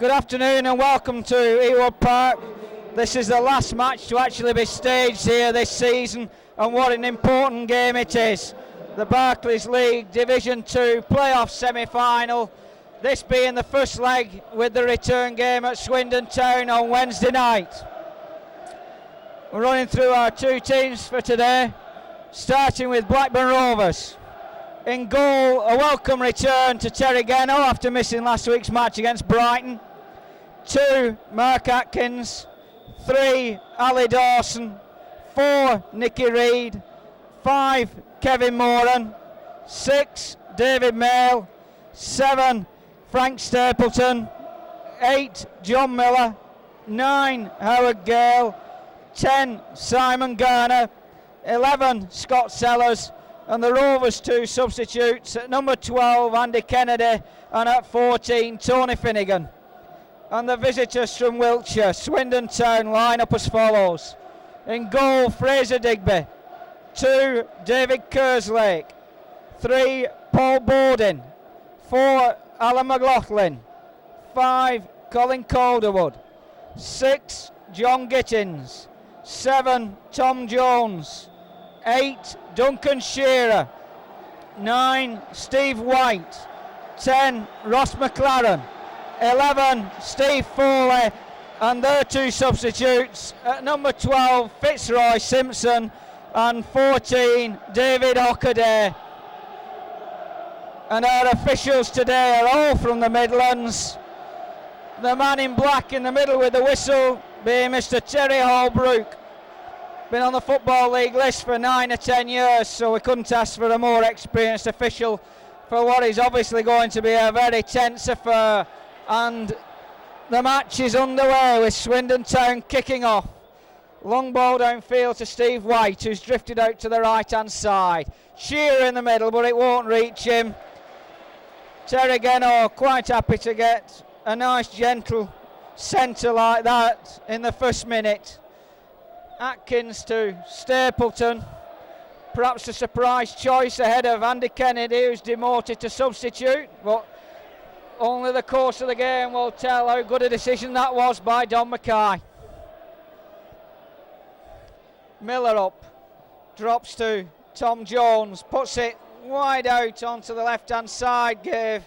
Good afternoon and welcome to Ewood Park. This is the last match to actually be staged here this season, and what an important game it is. The Barclays League Division 2 playoff semi-final, this being the first leg with the return game at Swindon Town on Wednesday night. We're running through our two teams for today, starting with Blackburn Rovers. In goal, a welcome return to Terry Geno after missing last week's match against Brighton. 2, Mark Atkins. 3, Ali Dawson. 4, Nicky Reid. 5, Kevin Moran. 6, David Mayle. 7, Frank Stapleton. 8, John Miller. 9, Howard Gale. 10, Simon Garner. 11, Scott Sellers. And the Rovers 2 substitutes at number 12, Andy Kennedy, and at 14, Tony Finnegan. And the visitors from Wiltshire, Swindon Town, line up as follows. In goal, Fraser Digby. 2, David Kerslake. 3, Paul Bowden. 4, Alan McLaughlin. 5, Colin Calderwood. 6, John Gittins. 7, Tom Jones. 8, Duncan Shearer. 9, Steve White. 10, Ross McLaren. 11, Steve Foley, and their 2 substitutes at number 12, Fitzroy Simpson, and 14, David Hockaday. And our officials today are all from the Midlands. The man in black in the middle with the whistle being Mr. Terry Holbrook. Been on the Football League list for 9 or 10 years, so we couldn't ask for a more experienced official for what is obviously going to be a very tense affair. And the match is underway with Swindon Town kicking off. Long ball downfield to Steve White, who's drifted out to the right hand side. Shearer in the middle, but it won't reach him. Terry Geno quite happy to get a nice gentle centre like that in the first minute. Atkins to Stapleton, perhaps a surprise choice ahead of Andy Kennedy, who's demoted to substitute, but only the course of the game will tell how good a decision that was by Don Mackay. Miller up, drops to Tom Jones, puts it wide out onto the left hand side, gave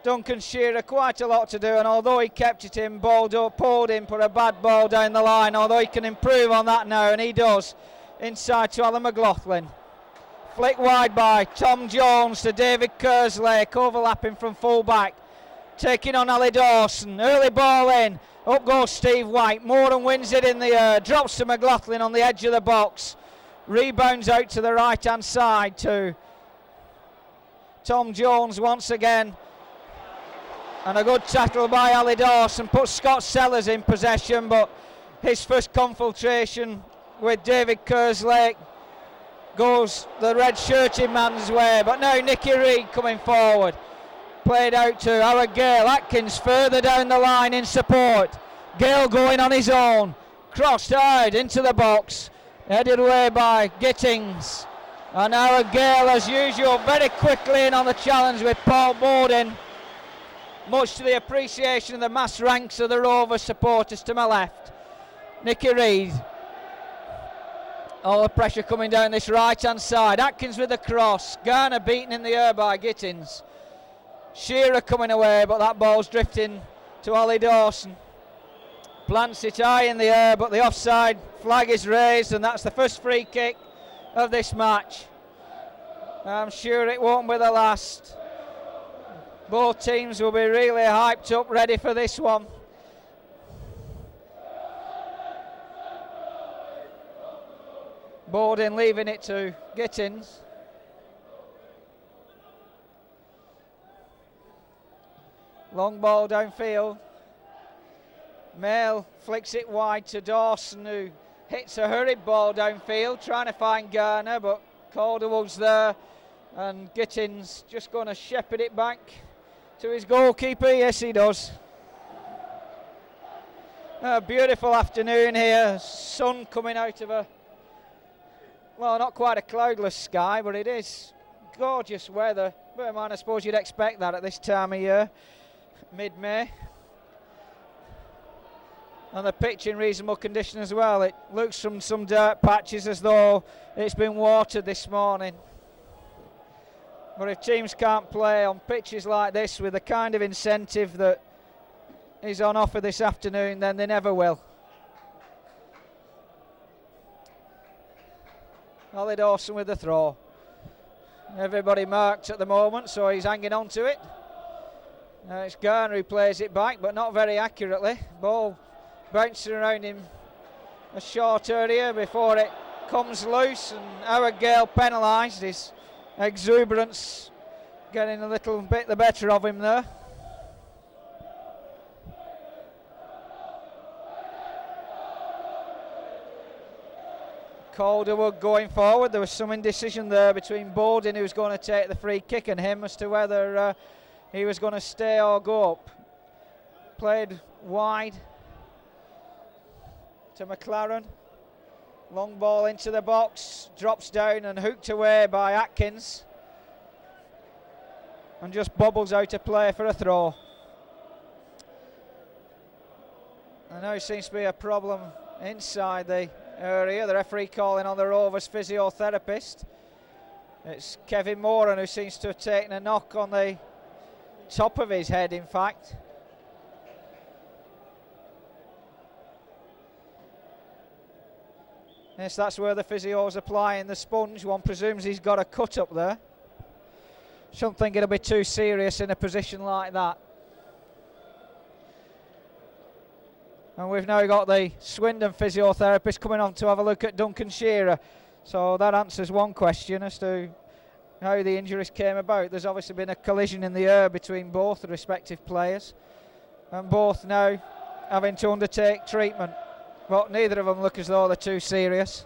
Duncan Shearer quite a lot to do, and although he kept it in, pulled in, put a bad ball down the line, although he can improve on that now, and he does, inside to Alan McLaughlin. Flick wide by Tom Jones to David Kerslake, overlapping from full back, taking on Ali Dawson, early ball in, up goes Steve White, Moran wins it in the air, drops to McLaughlin on the edge of the box, rebounds out to the right hand side to Tom Jones once again, and a good tackle by Ali Dawson puts Scott Sellers in possession, but his first confrontation with David Kerslake goes the red shirted man's way. But now Nicky Reid coming forward, played out to Howard Gale. Atkins further down the line in support, Gale going on his own, crossed hard into the box, headed away by Gittins, and Howard Gale as usual very quickly in on the challenge with Paul Bowden, much to the appreciation of the mass ranks of the Rovers supporters to my left. Nicky Reid, all the pressure coming down this right hand side. Atkins with the cross, Garner beaten in the air by Gittins. Shearer coming away, but that ball's drifting to Ali Dawson. Plants it high in the air, but the offside flag is raised, and that's the first free kick of this match. I'm sure it won't be the last. Both teams will be really hyped up, ready for this one. Bowden leaving it to Gittins. Long ball downfield. Mayle flicks it wide to Dawson, who hits a hurried ball downfield, trying to find Garner, but Calderwood's there, and Gittins just going to shepherd it back to his goalkeeper. Yes, he does. A beautiful afternoon here, sun coming out of a, well, not quite a cloudless sky, but it is gorgeous weather. But I suppose you'd expect that at this time of year, mid-May. And the pitch in reasonable condition as well. It looks from some dirt patches as though it's been watered this morning. But if teams can't play on pitches like this with the kind of incentive that is on offer this afternoon, then they never will. Ollie Dawson with the throw. Everybody marked at the moment, so he's hanging on to it. It's Garner who plays it back, but not very accurately. Ball bouncing around him a short area before it comes loose, and Howard Gale penalised. His exuberance getting a little bit the better of him there. Calderwood going forward. There was some indecision there between Bowden, who was going to take the free kick, and him as to whether he was going to stay or go up. Played wide to McLaren. Long ball into the box, drops down and hooked away by Atkins, and just bobbles out of play for a throw. And now seems to be a problem inside the area. The referee calling on the Rovers physiotherapist. It's Kevin Moran who seems to have taken a knock on the top of his head, in fact. Yes, that's where the physio's applying the sponge. One presumes he's got a cut up there. Shouldn't think it'll be too serious in a position like that. And we've now got the Swindon physiotherapist coming on to have a look at Duncan Shearer. So that answers one question as to how the injuries came about. There's obviously been a collision in the air between both the respective players, and both now having to undertake treatment. But neither of them look as though they're too serious.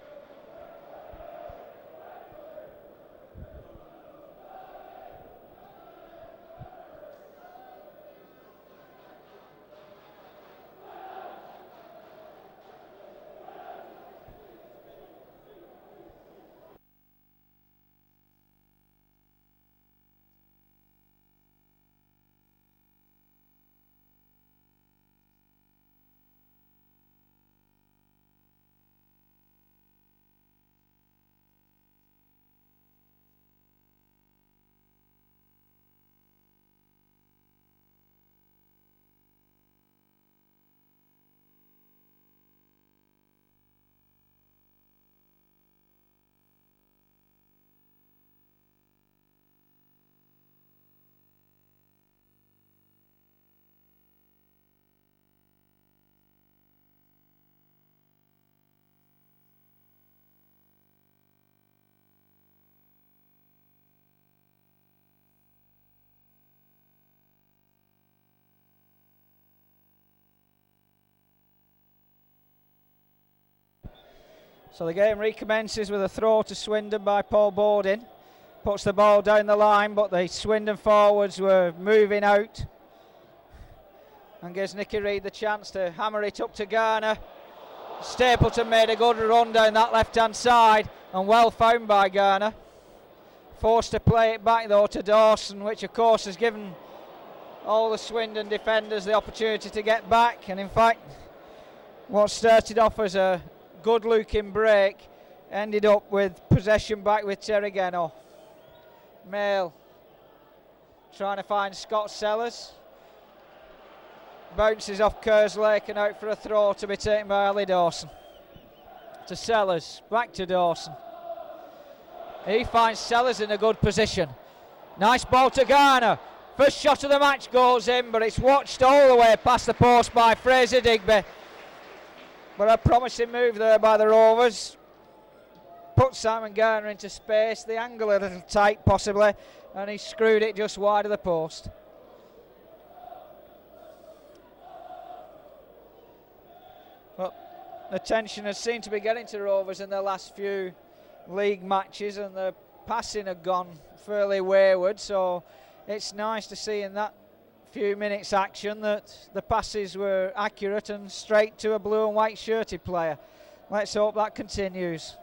So the game recommences with a throw to Swindon by Paul Bowden. Puts the ball down the line, but the Swindon forwards were moving out, and gives Nicky Reid the chance to hammer it up to Garner. Stapleton made a good run down that left-hand side, and well found by Garner. Forced to play it back though to Dawson, which of course has given all the Swindon defenders the opportunity to get back, and in fact what started off as a good looking break ended up with possession back with Terrageno. Mail trying to find Scott Sellers. Bounces off Kerslake and out for a throw to be taken by Ali Dawson. To Sellers, back to Dawson. He finds Sellers in a good position. Nice ball to Garner. First shot of the match goes in, but it's watched all the way past the post by Fraser Digby. But a promising move there by the Rovers. Put Simon Garner into space. The angle a little tight possibly, and he screwed it just wide of the post. But the tension has seemed to be getting to Rovers in their last few league matches, and the passing had gone fairly wayward, so it's nice to see in that few minutes action that the passes were accurate and straight to a blue and white shirted player. Let's hope that continues.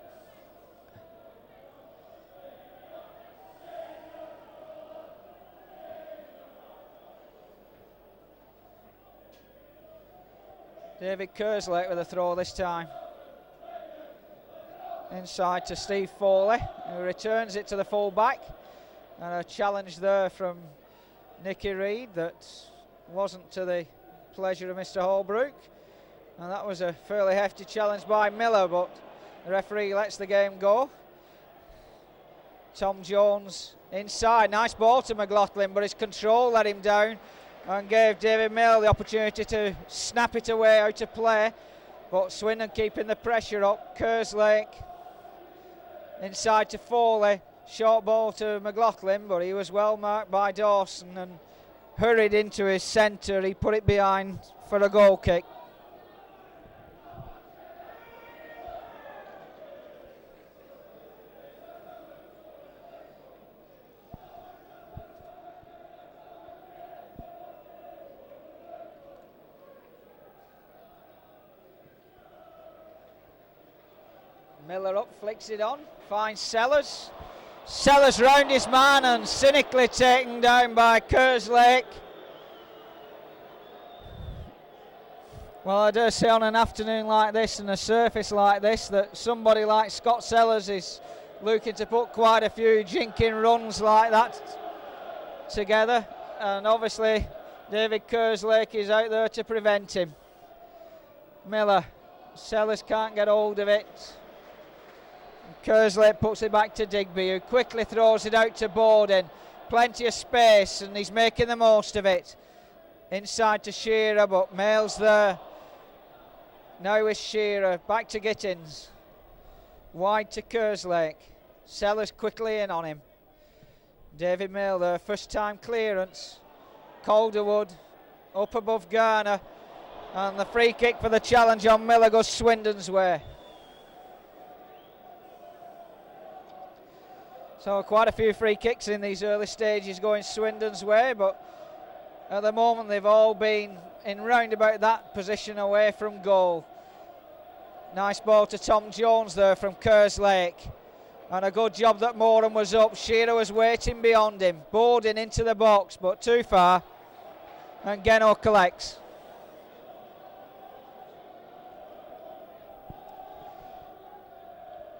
David Kerslake with a throw this time. Inside to Steve Foley, who returns it to the full-back. And a challenge there from Nicky Reid that wasn't to the pleasure of Mr. Holbrook. And that was a fairly hefty challenge by Miller, but the referee lets the game go. Tom Jones inside, nice ball to McLaughlin, but his control let him down and gave David Mill the opportunity to snap it away out of play. But Swindon keeping the pressure up. Kerslake inside to Foley, short ball to McLaughlin, but he was well marked by Dawson and hurried into his centre. He put it behind for a goal kick. Miller up, flicks it on, finds Sellers. Sellers round his man and cynically taken down by Kerslake. Well, I dare say on an afternoon like this and a surface like this that somebody like Scott Sellers is looking to put quite a few jinking runs like that together, and obviously David Kerslake is out there to prevent him. Miller, Sellers can't get hold of it. Kerslake puts it back to Digby, who quickly throws it out to Borden. Plenty of space and he's making the most of it. Inside to Shearer, but Mail's there. Now is Shearer, back to Gittins. Wide to Kerslake. Sellers quickly in on him. David Mail there, first time clearance. Calderwood up above Garner. And the free kick for the challenge on Miller goes Swindon's way. So quite a few free kicks in these early stages going Swindon's way, but at the moment they've all been in round about that position away from goal. Nice ball to Tom Jones there from Kerslake. And a good job that Moran was up. Shearer was waiting beyond him. Borden into the box, but too far. And Geno collects.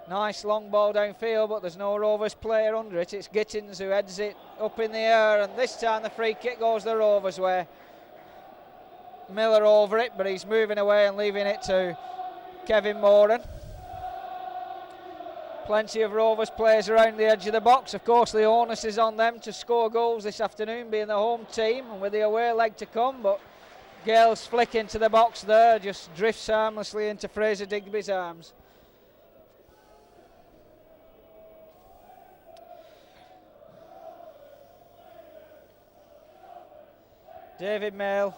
Nice long ball downfield, but there's no Rovers player under it. It's Gittins who heads it up in the air, and this time the free kick goes the Rovers' way. Miller over it, but he's moving away and leaving it to Kevin Moran. Plenty of Rovers players around the edge of the box. Of course, the onus is on them to score goals this afternoon, being the home team and with the away leg to come, but Gale's flick into the box there just drifts harmlessly into Fraser Digby's arms. David Mail,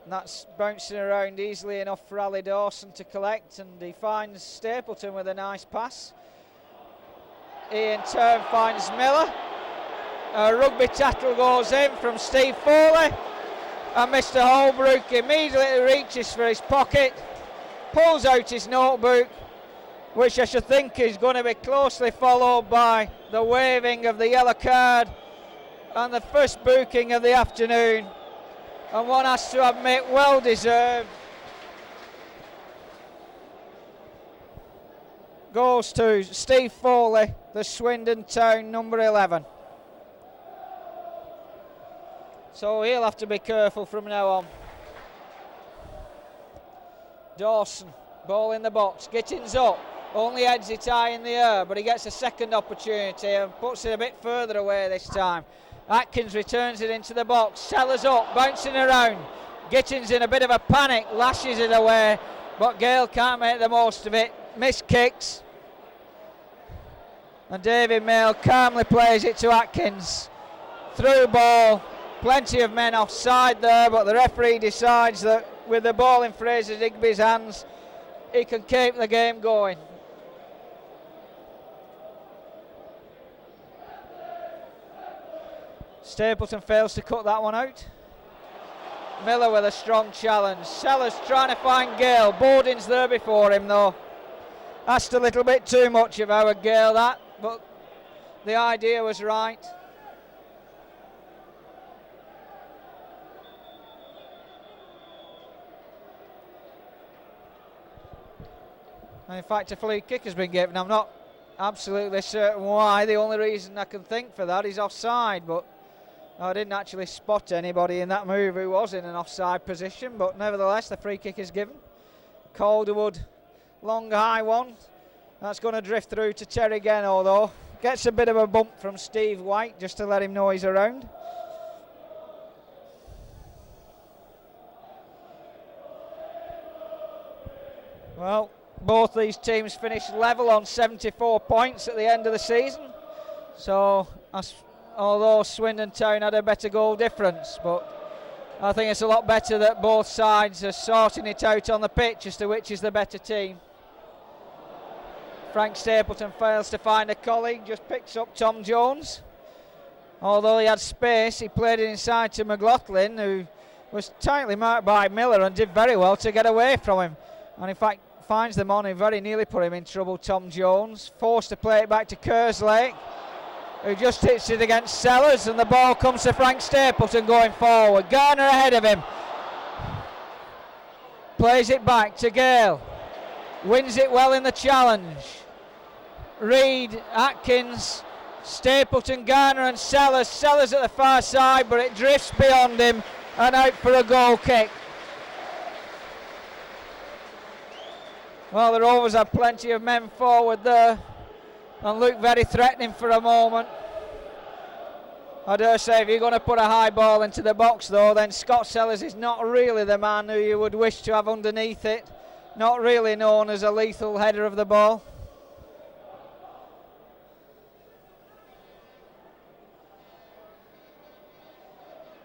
and that's bouncing around easily enough for Ali Dawson to collect, and he finds Stapleton with a nice pass. He in turn finds Miller. A rugby tackle goes in from Steve Foley, and Mr. Holbrook immediately reaches for his pocket, pulls out his notebook, which I should think is going to be closely followed by the waving of the yellow card and the first booking of the afternoon, and one has to admit well deserved. Goes to Steve Foley, the Swindon Town number 11. So he'll have to be careful from now on. Dawson, ball in the box, Gittins up, only heads it high in the air, but he gets a second opportunity and puts it a bit further away this time. Atkins returns it into the box. Sellers up, bouncing around. Gittins in a bit of a panic, lashes it away, but Gale can't make the most of it. Missed kicks. And David Mail calmly plays it to Atkins. Through ball, plenty of men offside there, but the referee decides that with the ball in Fraser Digby's hands, he can keep the game going. Stapleton fails to cut that one out. Miller with a strong challenge. Sellers trying to find Gale. Borden's there before him though. Asked a little bit too much of our Gale that, but the idea was right. And in fact, a free kick has been given. I'm not absolutely certain why. The only reason I can think for that is offside, but I didn't actually spot anybody in that move who was in an offside position, but nevertheless the free kick is given. Calderwood, long high one. That's going to drift through to Terry Geno though. Gets a bit of a bump from Steve White just to let him know he's around. Well, both these teams finished level on 74 points at the end of the season. So, although Swindon Town had a better goal difference, but I think it's a lot better that both sides are sorting it out on the pitch as to which is the better team. Frank Stapleton fails to find a colleague, just picks up Tom Jones. Although he had space, he played it inside to McLaughlin, who was tightly marked by Miller and did very well to get away from him. And in fact, finds them on, who very nearly put him in trouble, Tom Jones. Forced to play it back to Kerslake, who just hits it against Sellers, and the ball comes to Frank Stapleton going forward. Garner ahead of him. Plays it back to Gale. Wins it well in the challenge. Reid, Atkins, Stapleton, Garner and Sellers. Sellers at the far side, but it drifts beyond him and out for a goal kick. Well, the Rovers have plenty of men forward there and look very threatening for a moment. I dare say if you're going to put a high ball into the box though, then Scott Sellers is not really the man who you would wish to have underneath it. Not really known as a lethal header of the ball.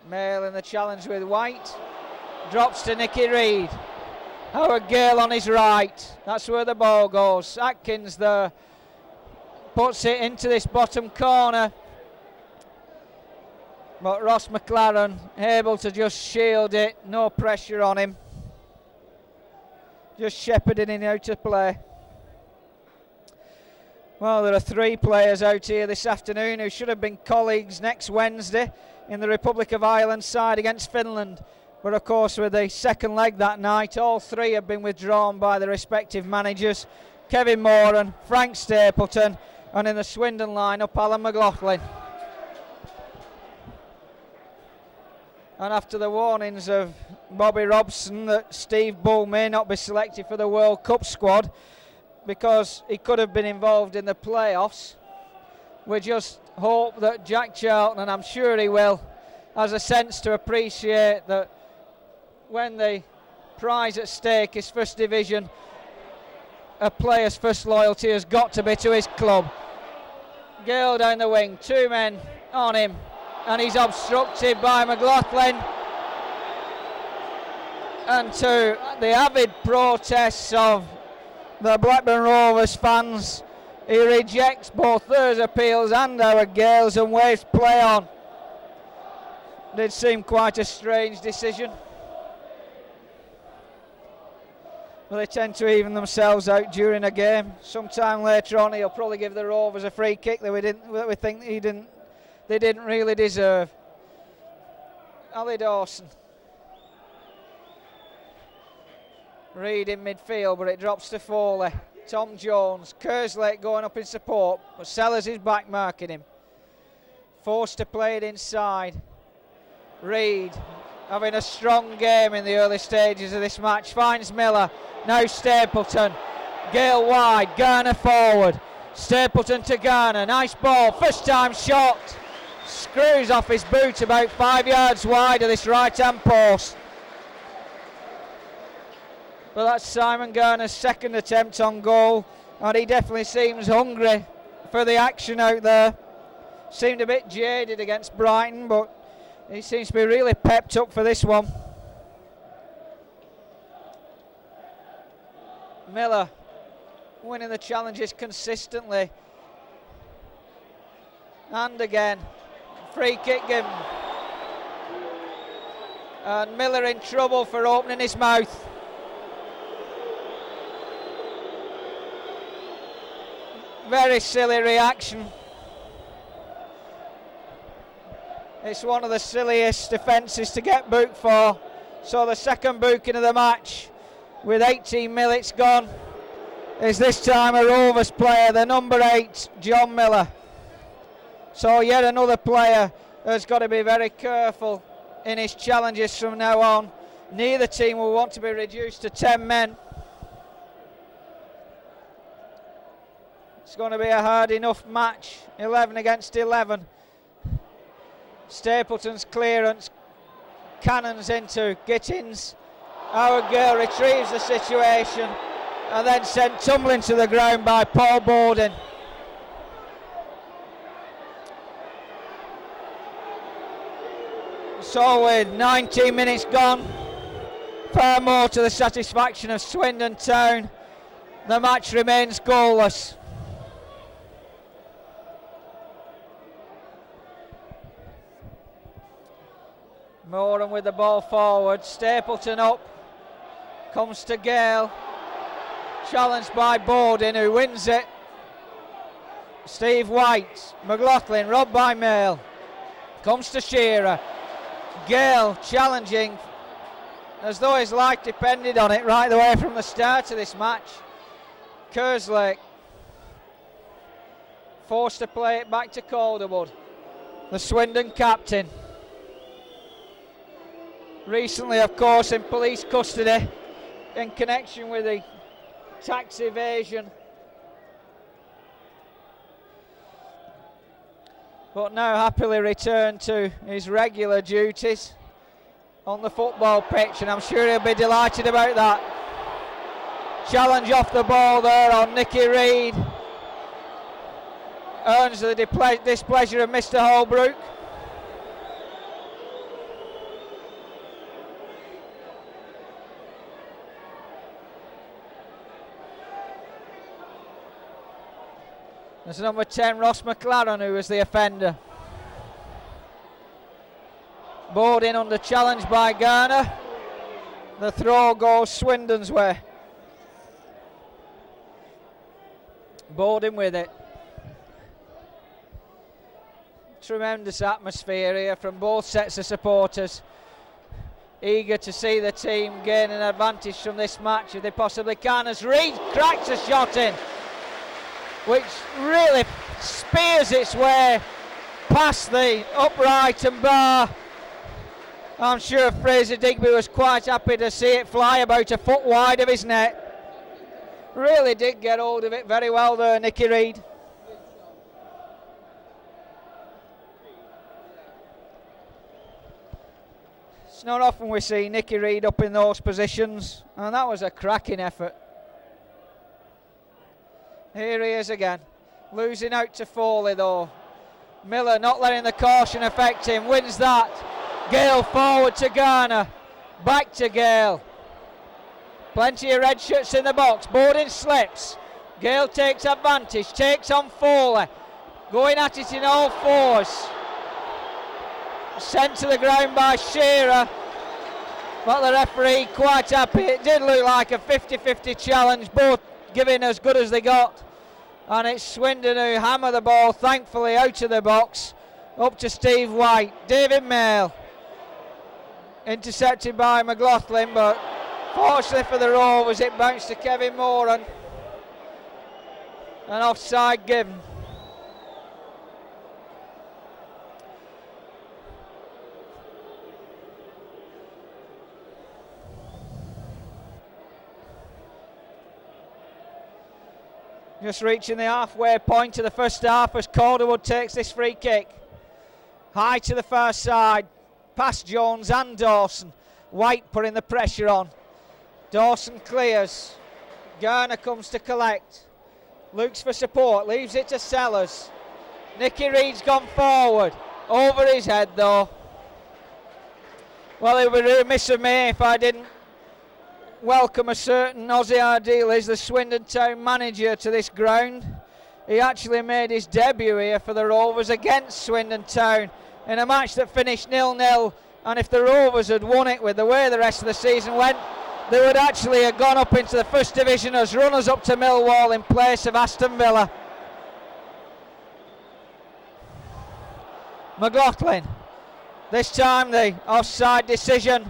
Mail in the challenge with White. Drops to Nicky Reid. Howard Gale on his right. That's where the ball goes. Atkins there puts it into this bottom corner. But Ross McLaren able to just shield it. No pressure on him. Just shepherding it out of play. Well, there are 3 players out here this afternoon who should have been colleagues next Wednesday in the Republic of Ireland side against Finland. But of course, with the second leg that night, all 3 have been withdrawn by the respective managers. Kevin Moran, Frank Stapleton, and in the Swindon line-up, Alan McLaughlin. And after the warnings of Bobby Robson that Steve Bull may not be selected for the World Cup squad because he could have been involved in the playoffs, we just hope that Jack Charlton, and I'm sure he will, has a sense to appreciate that when the prize at stake is First Division, a player's first loyalty has got to be to his club. Gale down the wing, 2 men on him, and he's obstructed by McLaughlin. And to the avid protests of the Blackburn Rovers fans, he rejects both those appeals and Howard Gale's and waves play on. Did seem quite a strange decision. Well, they tend to even themselves out during a game. Sometime later on, he'll probably give the Rovers a free kick that we think they didn't really deserve. Ali Dawson. Reid in midfield, but it drops to Foley. Tom Jones, Kerslake going up in support, but Sellers is back marking him. Forced to play it inside. Reid having a strong game in the early stages of this match, finds Miller, now Stapleton, Gale wide, Garner forward, Stapleton to Garner, nice ball, first time shot, screws off his boot about 5 yards wide of this right hand post. But that's Simon Garner's second attempt on goal, and he definitely seems hungry for the action out there. Seemed a bit jaded against Brighton, but he seems to be really pepped up for this one. Miller winning the challenges consistently. And again, free kick given. And Miller in trouble for opening his mouth. Very silly reaction. It's one of the silliest defences to get booked for. So the second booking of the match with 18 minutes gone. is this time a Rovers player, the number 8, John Miller. So yet another player has got to be very careful in his challenges from now on. Neither team will want to be reduced to 10 men. It's going to be a hard enough match, 11 against 11. Stapleton's clearance, cannons into Gittins. Our girl retrieves the situation and then sent tumbling to the ground by Paul Borden. So with 19 minutes gone, far more to the satisfaction of Swindon Town, the match remains goalless. Moran with the ball forward, Stapleton up, comes to Gale, challenged by Borden who wins it. Steve White, McLaughlin robbed by Mail, comes to Shearer. Gale challenging as though his life depended on it right the way from the start of this match. Kerslake forced to play it back to Calderwood, the Swindon captain. Recently, of course, in police custody in connection with the tax evasion. But now happily returned to his regular duties on the football pitch, and I'm sure he'll be delighted about that. Challenge off the ball there on Nicky Reid. Earns the displeasure of Mr. Holbrook. There's number 10, Ross McLaren, who was the offender. Borden under challenge by Garner. The throw goes Swindon's way. Borden with it. Tremendous atmosphere here from both sets of supporters. Eager to see the team gain an advantage from this match if they possibly can, as Reid cracks a shot in, which really spears its way past the upright and bar. I'm sure Fraser Digby was quite happy to see it fly about a foot wide of his net. Really did get hold of it very well there, Nicky Reid. It's not often we see Nicky Reid up in those positions, and that was a cracking effort. Here he is again, losing out to Foley though. Miller not letting the caution affect him, wins that. Gale forward to Garner, back to Gale. Plenty of red shirts in the box, Borden slips. Gale takes advantage, takes on Foley. Going at it in all fours. Sent to the ground by Shearer. But the referee quite happy. It did look like a 50-50 challenge, both giving as good as they got. And it's Swindon who hammer the ball thankfully out of the box up to Steve White. David Mail intercepted by McLaughlin, but fortunately for the Rovers it bounced to Kevin Moran. An offside given. Just reaching the halfway point of the first half as Calderwood takes this free kick. High to the far side, past Jones and Dawson. White putting the pressure on. Dawson clears. Garner comes to collect. Looks for support, leaves it to Sellers. Nicky Reid's gone forward. Over his head though. Well, it would be remiss of me if I didn't welcome a certain Ozzy Ardiles, the Swindon Town manager, to this ground. He actually made his debut here for the Rovers against Swindon Town in a match that finished 0-0, and if the Rovers had won it with the way the rest of the season went, they would actually have gone up into the first division as runners up to Millwall in place of Aston Villa. McLaughlin, this time the offside decision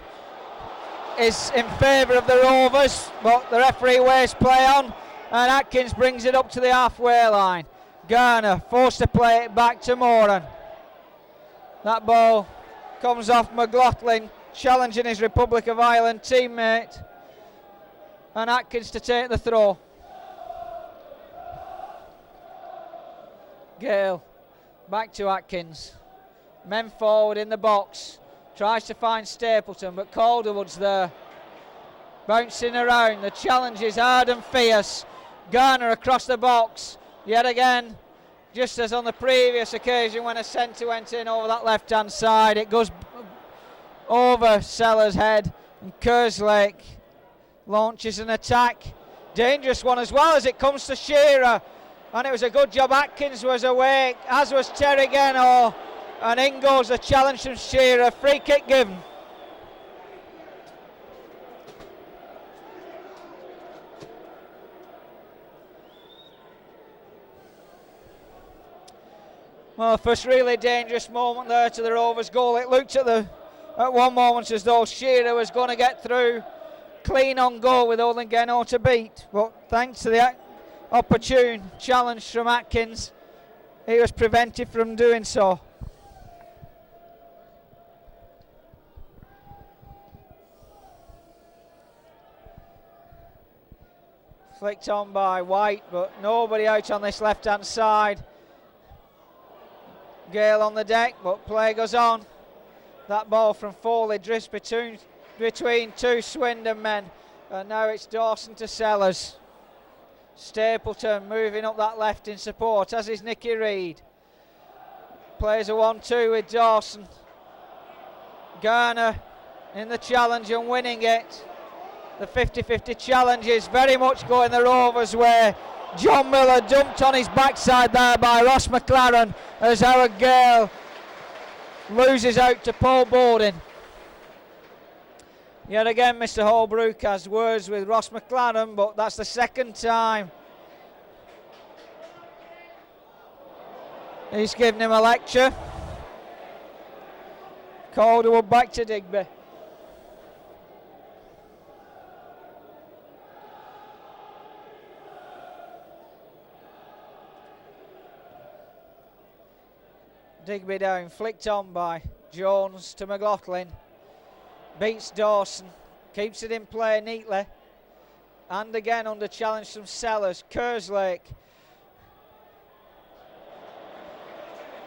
is in favour of the Rovers, but the referee waves play on. and Atkins brings it up to the halfway line. Garner forced to play it back to Moran. That ball comes off McLaughlin, challenging his Republic of Ireland teammate, and Atkins to take the throw. Gale back to Atkins. Men forward in the box. Tries to find Stapleton, but Calderwood's there. Bouncing around. The challenge is hard and fierce. Garner across the box. Yet again, just as on the previous occasion when a centre went in over that left-hand side, it goes over Sellers' head, and Kerslake launches an attack. Dangerous one as well as it comes to Shearer. And it was a good job Atkins was awake, as was Terry Geno. And in goes the challenge from Shearer. Free kick given. Well, first really dangerous moment there to the Rovers goal. It looked at one moment as though Shearer was going to get through clean on goal with only Geno to beat. But thanks to the opportune challenge from Atkins, he was prevented from doing so. Flicked on by White, but nobody out on this left-hand side. Gale on the deck, but play goes on. That ball from Foley drifts between two Swindon men, and now it's Dawson to Sellers. Stapleton moving up that left in support, as is Nicky Reid. Plays a 1-2 with Dawson. Garner in the challenge and winning it. The 50-50 challenge is very much going the Rovers' way. John Miller dumped on his backside there by Ross McLaren as Howard Gale loses out to Paul Borden. Yet again, Mr. Holbrook has words with Ross McLaren, but that's the second time he's given him a lecture. Calderwood back to Digby. Digby down, flicked on by Jones to McLaughlin. Beats Dawson, keeps it in play neatly. And again under challenge from Sellers. Kerslake.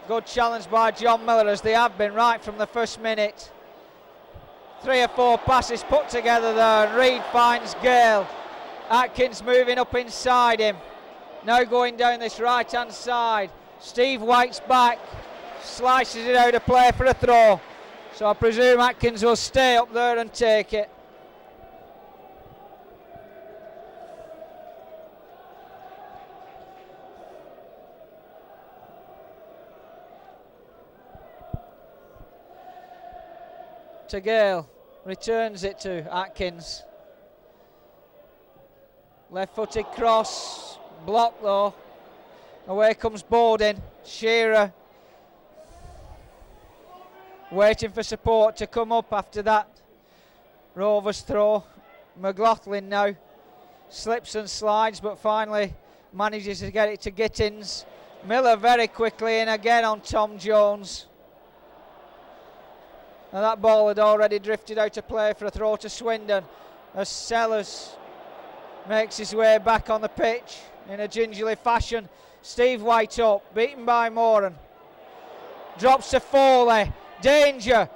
Good challenge by John Miller, as they have been right from the first minute. 3 or 4 passes put together there, and Reid finds Gale. Atkins moving up inside him. Now going down this right hand side. Steve White's back. Slices it out of play for a throw. So I presume Atkins will stay up there and take it. To Gale, returns it to Atkins. Left-footed cross, blocked though. Away comes Borden. Shearer waiting for support to come up after that Rovers throw. McLaughlin now slips and slides, but finally manages to get it to Gittins. Miller very quickly in again on Tom Jones. And that ball had already drifted out of play for a throw to Swindon, as Sellers makes his way back on the pitch in a gingerly fashion. Steve White up, beaten by Moran. Drops to Foley. Danger.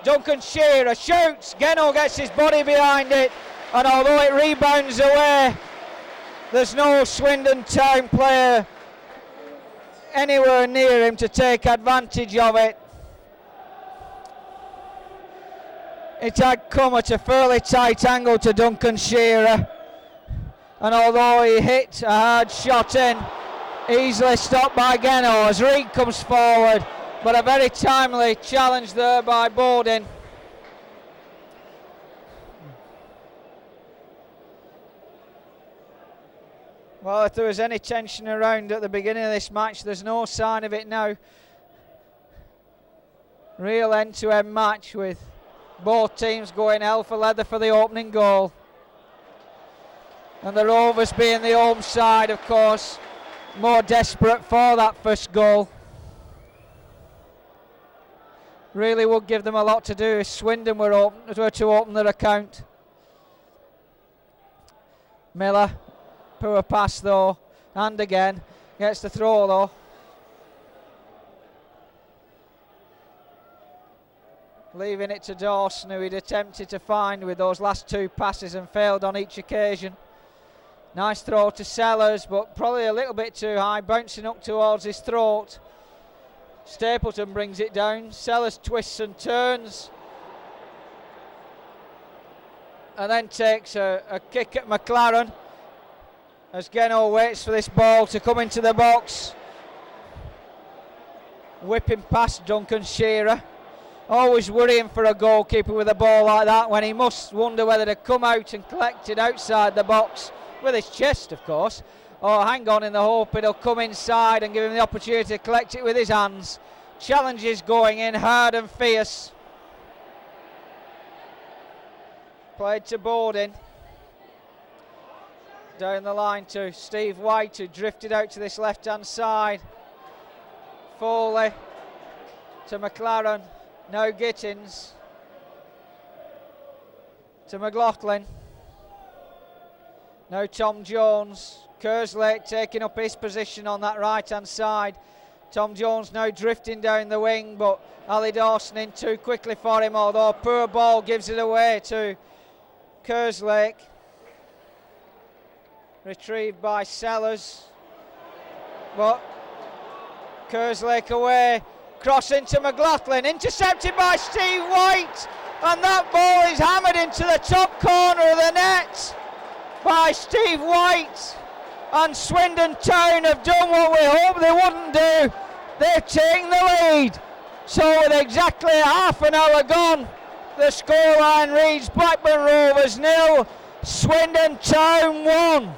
Duncan Shearer shoots. Geno gets his body behind it, and although it rebounds away, there's no Swindon Town player anywhere near him to take advantage of it. It had come at a fairly tight angle to Duncan Shearer, and although he hit a hard shot in, easily stopped by Geno as Reid comes forward. But a very timely challenge there by Borden. Well, if there was any tension around at the beginning of this match, there's no sign of it now. Real end-to-end match with both teams going hell for leather for the opening goal. And the Rovers, being the home side, of course, more desperate for that first goal. Really would give them a lot to do if Swindon were to open their account. Miller, poor pass though, and again, gets the throw though. Leaving it to Dawson, who he'd attempted to find with those last two passes and failed on each occasion. Nice throw to Sellers, but probably a little bit too high, bouncing up towards his throat. Stapleton brings it down. Sellers twists and turns, and then takes a kick at McLaren as Geno waits for this ball to come into the box. Whipping past Duncan Shearer. Always worrying for a goalkeeper with a ball like that, when he must wonder whether to come out and collect it outside the box with his chest, of course, or hang on in the hope it'll come inside and give him the opportunity to collect it with his hands. Challenges going in hard and fierce. Played to Borden. Down the line to Steve White, who drifted out to this left hand side. Foley to McLaren. Now Gittins to McLaughlin. Now Tom Jones. Kerslake taking up his position on that right hand side. Tom Jones now drifting down the wing, but Ali Dawson in too quickly for him, although poor ball gives it away to Kerslake. Retrieved by Sellers, but Kerslake away. Cross into McLaughlin, intercepted by Steve White, and that ball is hammered into the top corner of the net by Steve White. And Swindon Town have done what we hoped they wouldn't do. They've taken the lead. So with exactly half an hour gone, the scoreline reads Blackburn Rovers 0, Swindon Town 1.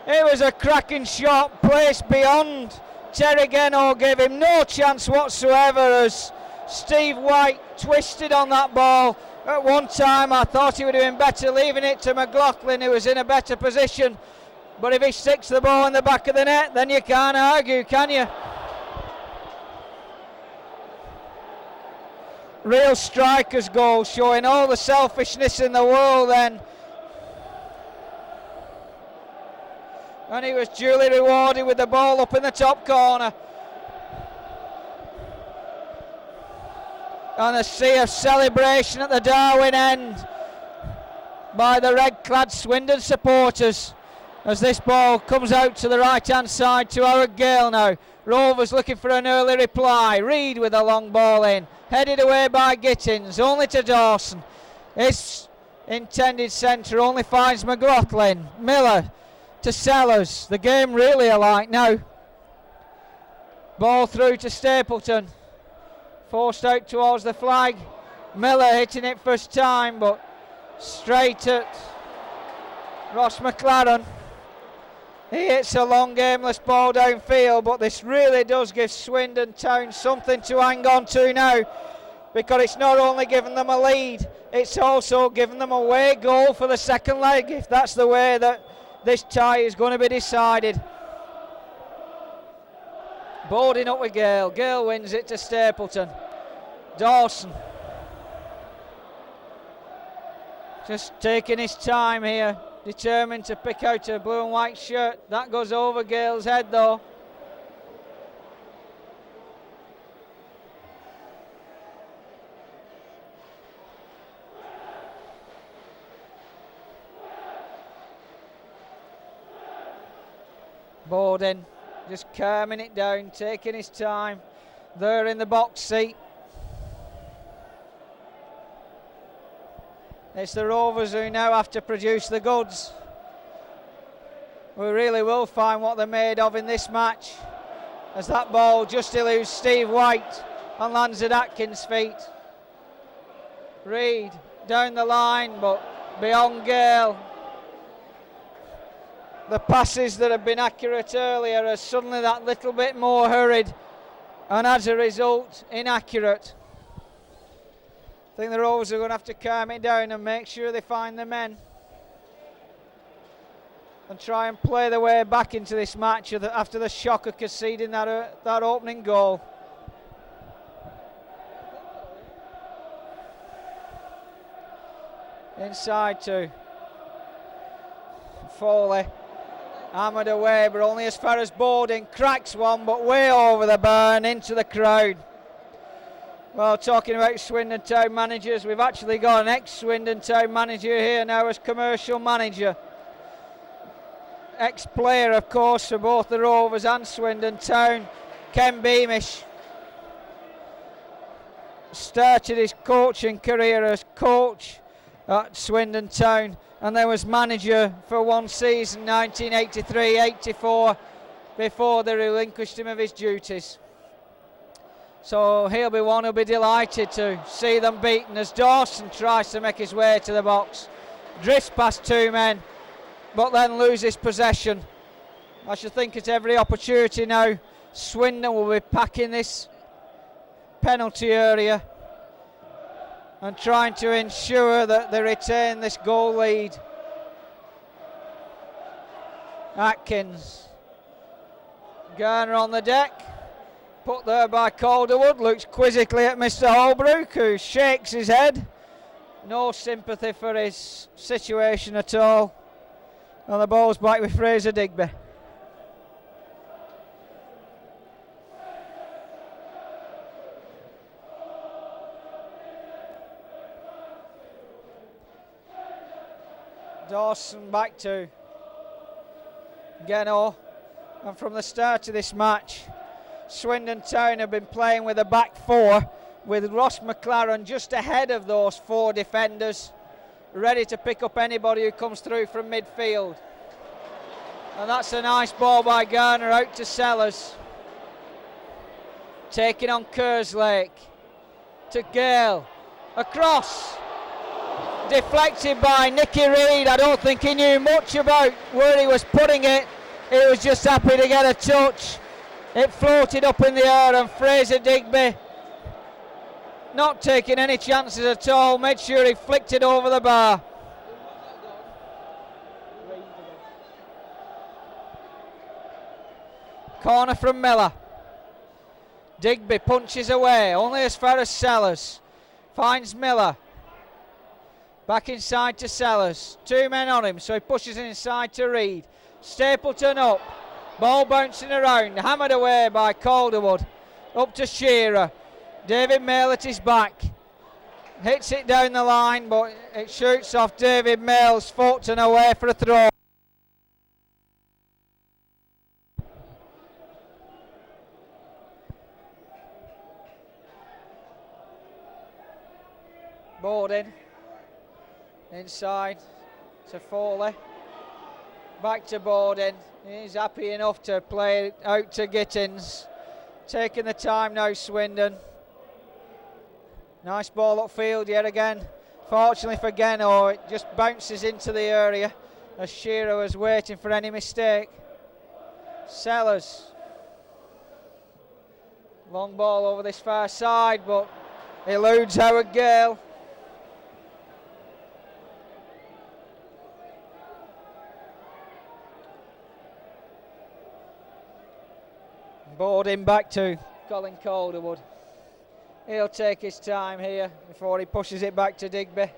It was a cracking shot placed beyond. Terry Geno gave him no chance whatsoever as Steve White twisted on that ball. At one time I thought he would have been better leaving it to McLaughlin, who was in a better position. But if he sticks the ball in the back of the net, then you can't argue, can you? Real striker's goal, showing all the selfishness in the world then. And he was duly rewarded with the ball up in the top corner. And a sea of celebration at the Darwin end by the red-clad Swindon supporters as this ball comes out to the right-hand side to Howard Gale now. Rovers looking for an early reply. Reid with a long ball in. Headed away by Gittins, only to Dawson. His intended centre only finds McLaughlin. Miller to Sellers. The game really alike now. Ball through to Stapleton. Forced out towards the flag. Miller hitting it first time, but straight at Ross McLaren. He hits a long aimless ball downfield, but this really does give Swindon Town something to hang on to now, because it's not only given them a lead, it's also given them a away goal for the second leg, if that's the way that this tie is going to be decided. Boarding up with Gale. Gale wins it to Stapleton. Dawson just taking his time here, determined to pick out a blue and white shirt. That goes over Gale's head though. Borden just calming it down, taking his time. There in the box seat. It's the Rovers who now have to produce the goods. We really will find what they're made of in this match, as that ball just eludes Steve White and lands at Atkins' feet. Reid down the line, but beyond Gale. The passes that have been accurate earlier are suddenly that little bit more hurried, and as a result, inaccurate. I think the Rovers are going to have to calm it down and make sure they find the men. and try and play their way back into this match after the shock of conceding that opening goal. Inside to Foley, hammered away, but only as far as Borden, cracks one, but way over the bar and into the crowd. Well, talking about Swindon Town managers, we've actually got an ex-Swindon Town manager here now as commercial manager. Ex-player, of course, for both the Rovers and Swindon Town, Ken Beamish. Started his coaching career as coach at Swindon Town and then was manager for one season, 1983-84, before they relinquished him of his duties. So he'll be one who'll be delighted to see them beaten as Dawson tries to make his way to the box. Drifts past two men, but then loses possession. I should think at every opportunity now, Swindon will be packing this penalty area and trying to ensure that they retain this goal lead. Atkins, Garner on the deck, put there by Calderwood, looks quizzically at Mr. Holbrook, who shakes his head. No sympathy for his situation at all. And the ball's back with Fraser Digby. Dawson back to Geno. And from the start of this match, Swindon Town have been playing with a back four, with Ross McLaren just ahead of those four defenders, ready to pick up anybody who comes through from midfield. And that's a nice ball by Garner out to Sellers. Taking on Kerslake. To Gale. Across. Deflected by Nicky Reid. I don't think he knew much about where he was putting it. He was just happy to get a touch. It floated up in the air and Fraser Digby, not taking any chances at all, made sure he flicked it over the bar. Corner from Miller. Digby punches away, only as far as Sellers. Finds Miller. Back inside to Sellers. Two men on him, so he pushes inside to Reid. Stapleton up. Ball bouncing around, hammered away by Calderwood. Up to Shearer. David Mail at his back. Hits it down the line, but it shoots off David Mail's foot and away for a throw. Borden. Inside to Foley. Back to Borden. He's happy enough to play it out to Gittins. Taking the time now, Swindon. Nice ball upfield yet again. Fortunately for Geno, it just bounces into the area as Shearer was waiting for any mistake. Sellers. Long ball over this far side, but eludes Howard Gale. Borden back to Colin Calderwood. He'll take his time here before he pushes it back to Digby.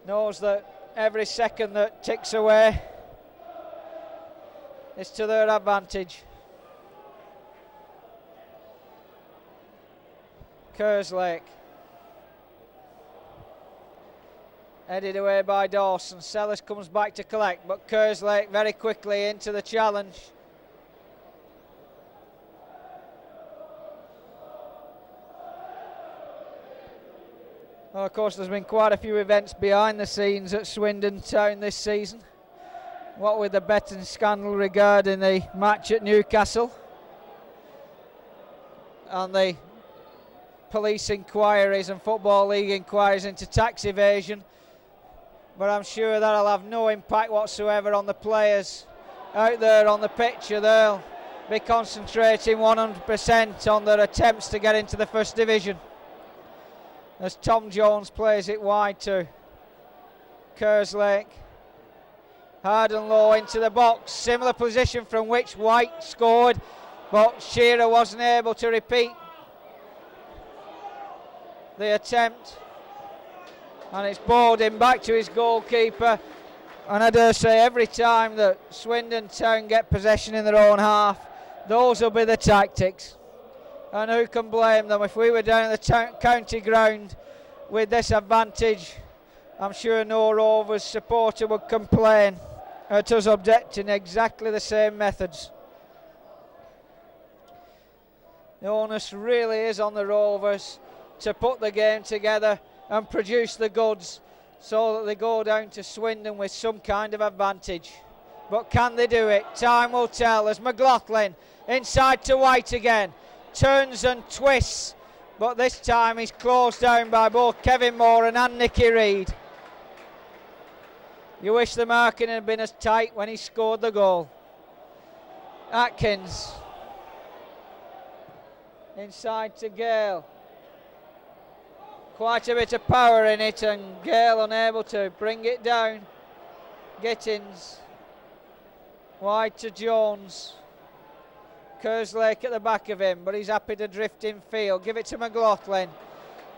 Knows that every second that ticks away is to their advantage. Kerslake. Headed away by Dawson. Sellers comes back to collect, but Kerslake very quickly into the challenge. Well, of course, there's been quite a few events behind the scenes at Swindon Town this season. What with the betting scandal regarding the match at Newcastle and the police inquiries and Football League inquiries into tax evasion. But I'm sure that'll have no impact whatsoever on the players out there on the pitch. They'll be concentrating 100% on their attempts to get into the First Division. As Tom Jones plays it wide to Kerslake. hard and low into the box. Similar position from which White scored, but Shearer wasn't able to repeat the attempt. And it's balled him back to his goalkeeper. And I dare say every time that Swindon Town get possession in their own half, those will be the tactics. And who can blame them? If we were down at the county ground with this advantage, I'm sure no Rovers supporter would complain at us adopting exactly the same methods. The onus really is on the Rovers to put the game together and produce the goods so that they go down to Swindon with some kind of advantage. But can they do it? Time will tell as McLaughlin inside to White again. Turns and twists, but this time he's closed down by both Kevin Moore and Nicky Reid. You wish the marking had been as tight when he scored the goal. Atkins inside to Gale. Quite a bit of power in it, and Gale unable to bring it down. Gittins wide to Jones. Kerslake at the back of him, but he's happy to drift in field. Give it to McLaughlin.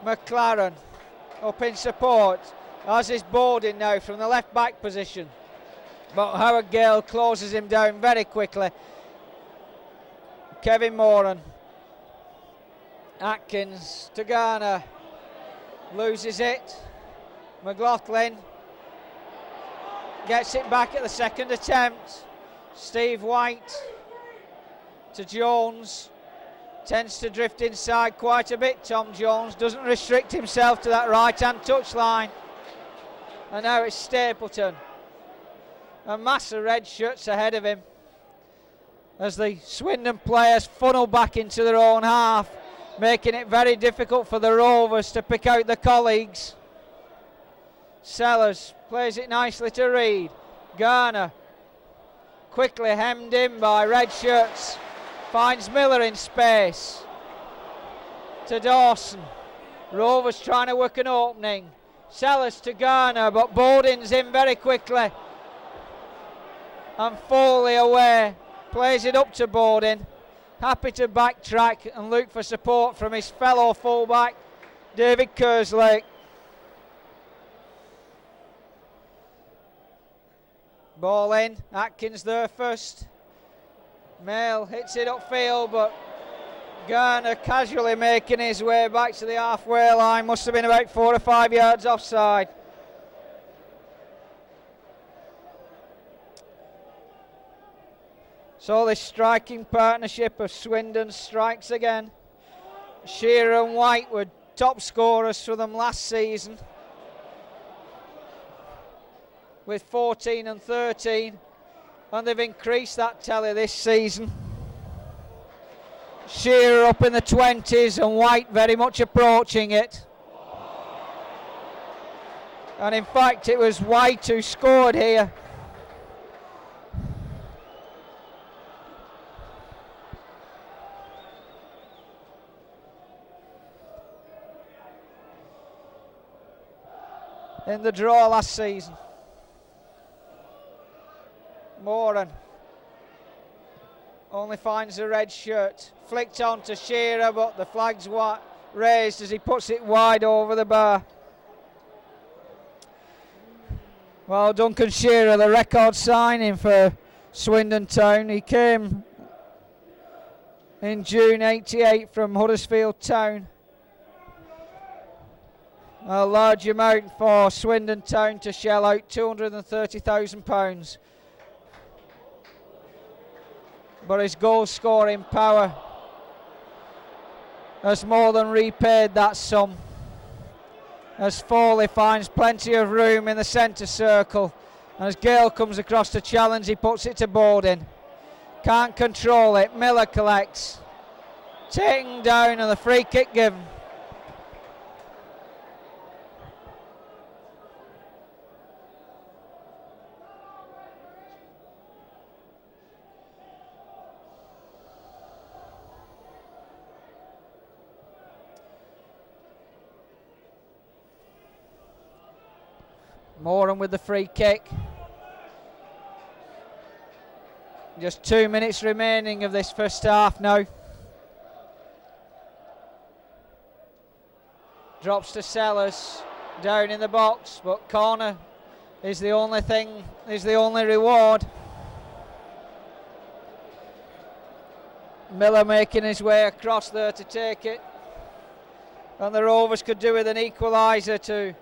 McLaren up in support, as is Bowden now from the left back position. But Howard Gale closes him down very quickly. Kevin Moran. Atkins to Garner. Loses it. McLaughlin gets it back at the second attempt. Steve White to Jones. Tends to drift inside quite a bit. Tom Jones doesn't restrict himself to that right hand touchline. And now it's Stapleton. A mass of red shirts ahead of him as the Swindon players funnel back into their own half, making it very difficult for the Rovers to pick out the colleagues. Sellers plays it nicely to Reid. Garner quickly hemmed in by red shirts. Finds Miller in space. To Dawson. Rovers trying to work an opening. Sellers to Garner, but Bowden's in very quickly. And Foley away. Plays it up to Bowden. Happy to backtrack and look for support from his fellow fullback, David Kerslake. Ball in, Atkins there first. Mail hits it upfield, but Garner casually making his way back to the halfway line. Must have been about 4 or 5 yards offside. So this striking partnership of Swindon strikes again. Shearer and White were top scorers for them last season with 14 and 13, and they've increased that tally this season. Shearer up in the 20s and White very much approaching it. And in fact it was White who scored here. In the draw last season. Moran only finds a red shirt. Flicked on to Shearer, but the flag's raised as he puts it wide over the bar. Well, Duncan Shearer, the record signing for Swindon Town. He came in June '88 from Huddersfield Town. A large amount for Swindon Town to shell out, £230,000. But his goal scoring power has more than repaid that sum, as Foley finds plenty of room in the centre circle. And as Gale comes across to challenge, he puts it to Bowden. Can't control it. Miller collects. Taken down and the free kick given. Moran with the free kick. Just 2 minutes remaining of this first half now. Drops to Sellers, down in the box, but corner is the only reward. Miller making his way across there to take it. And the Rovers could do with an equaliser to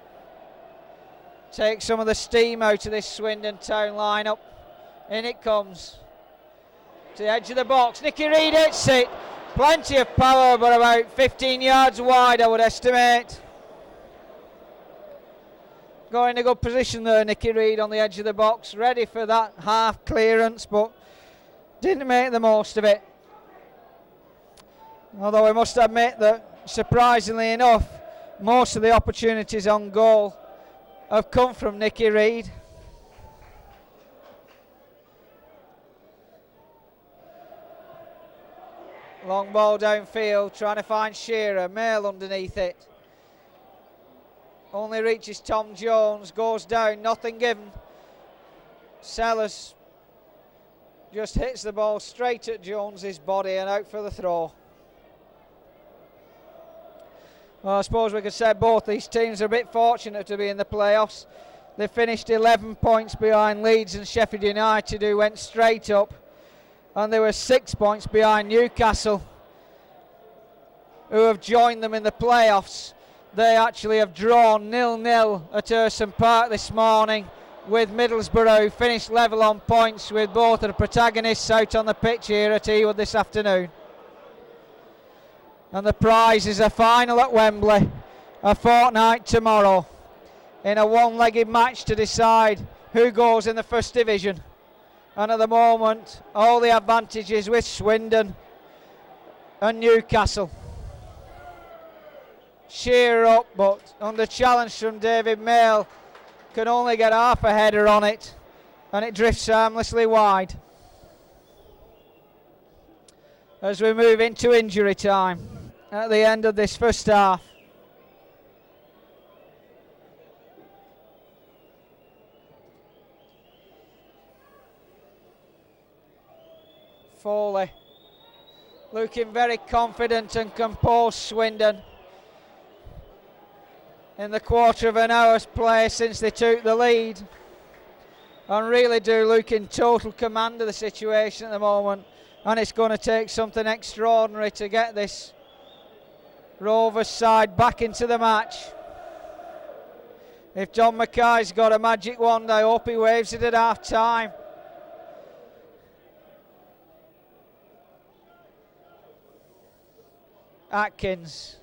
take some of the steam out of this Swindon Town lineup. In it comes. To the edge of the box. Nicky Reid hits it. Plenty of power, but about 15 yards wide, I would estimate. Going in a good position there, Nicky Reid on the edge of the box. Ready for that half clearance, but didn't make the most of it. Although I must admit that, surprisingly enough, most of the opportunities on goal have come from Nicky Reid. Long ball downfield, trying to find Shearer. Mail underneath it. Only reaches Tom Jones, goes down, nothing given. Sellers just hits the ball straight at Jones's body and out for the throw. Well, I suppose we could say both these teams are a bit fortunate to be in the playoffs. They finished 11 points behind Leeds and Sheffield United, who went straight up. And they were 6 points behind Newcastle, who have joined them in the playoffs. They actually have drawn 0-0 at Urson Park this morning with Middlesbrough, who finished level on points with both of the protagonists out on the pitch here at Ewood this afternoon. And the prize is a final at Wembley, a fortnight tomorrow, in a one-legged match to decide who goes in the First Division. And at the moment, all the advantages with Swindon and Newcastle. Shearer up, but under challenge from David Mail, can only get half a header on it, and it drifts harmlessly wide. As we move into injury time at the end of this first half. Foley looking very confident and composed, Swindon, in the quarter of an hour's play since they took the lead, and really do look in total command of the situation at the moment. And it's going to take something extraordinary to get this Rovers side back into the match. If John Mackay's got a magic wand, I hope he waves it at half time. Atkins,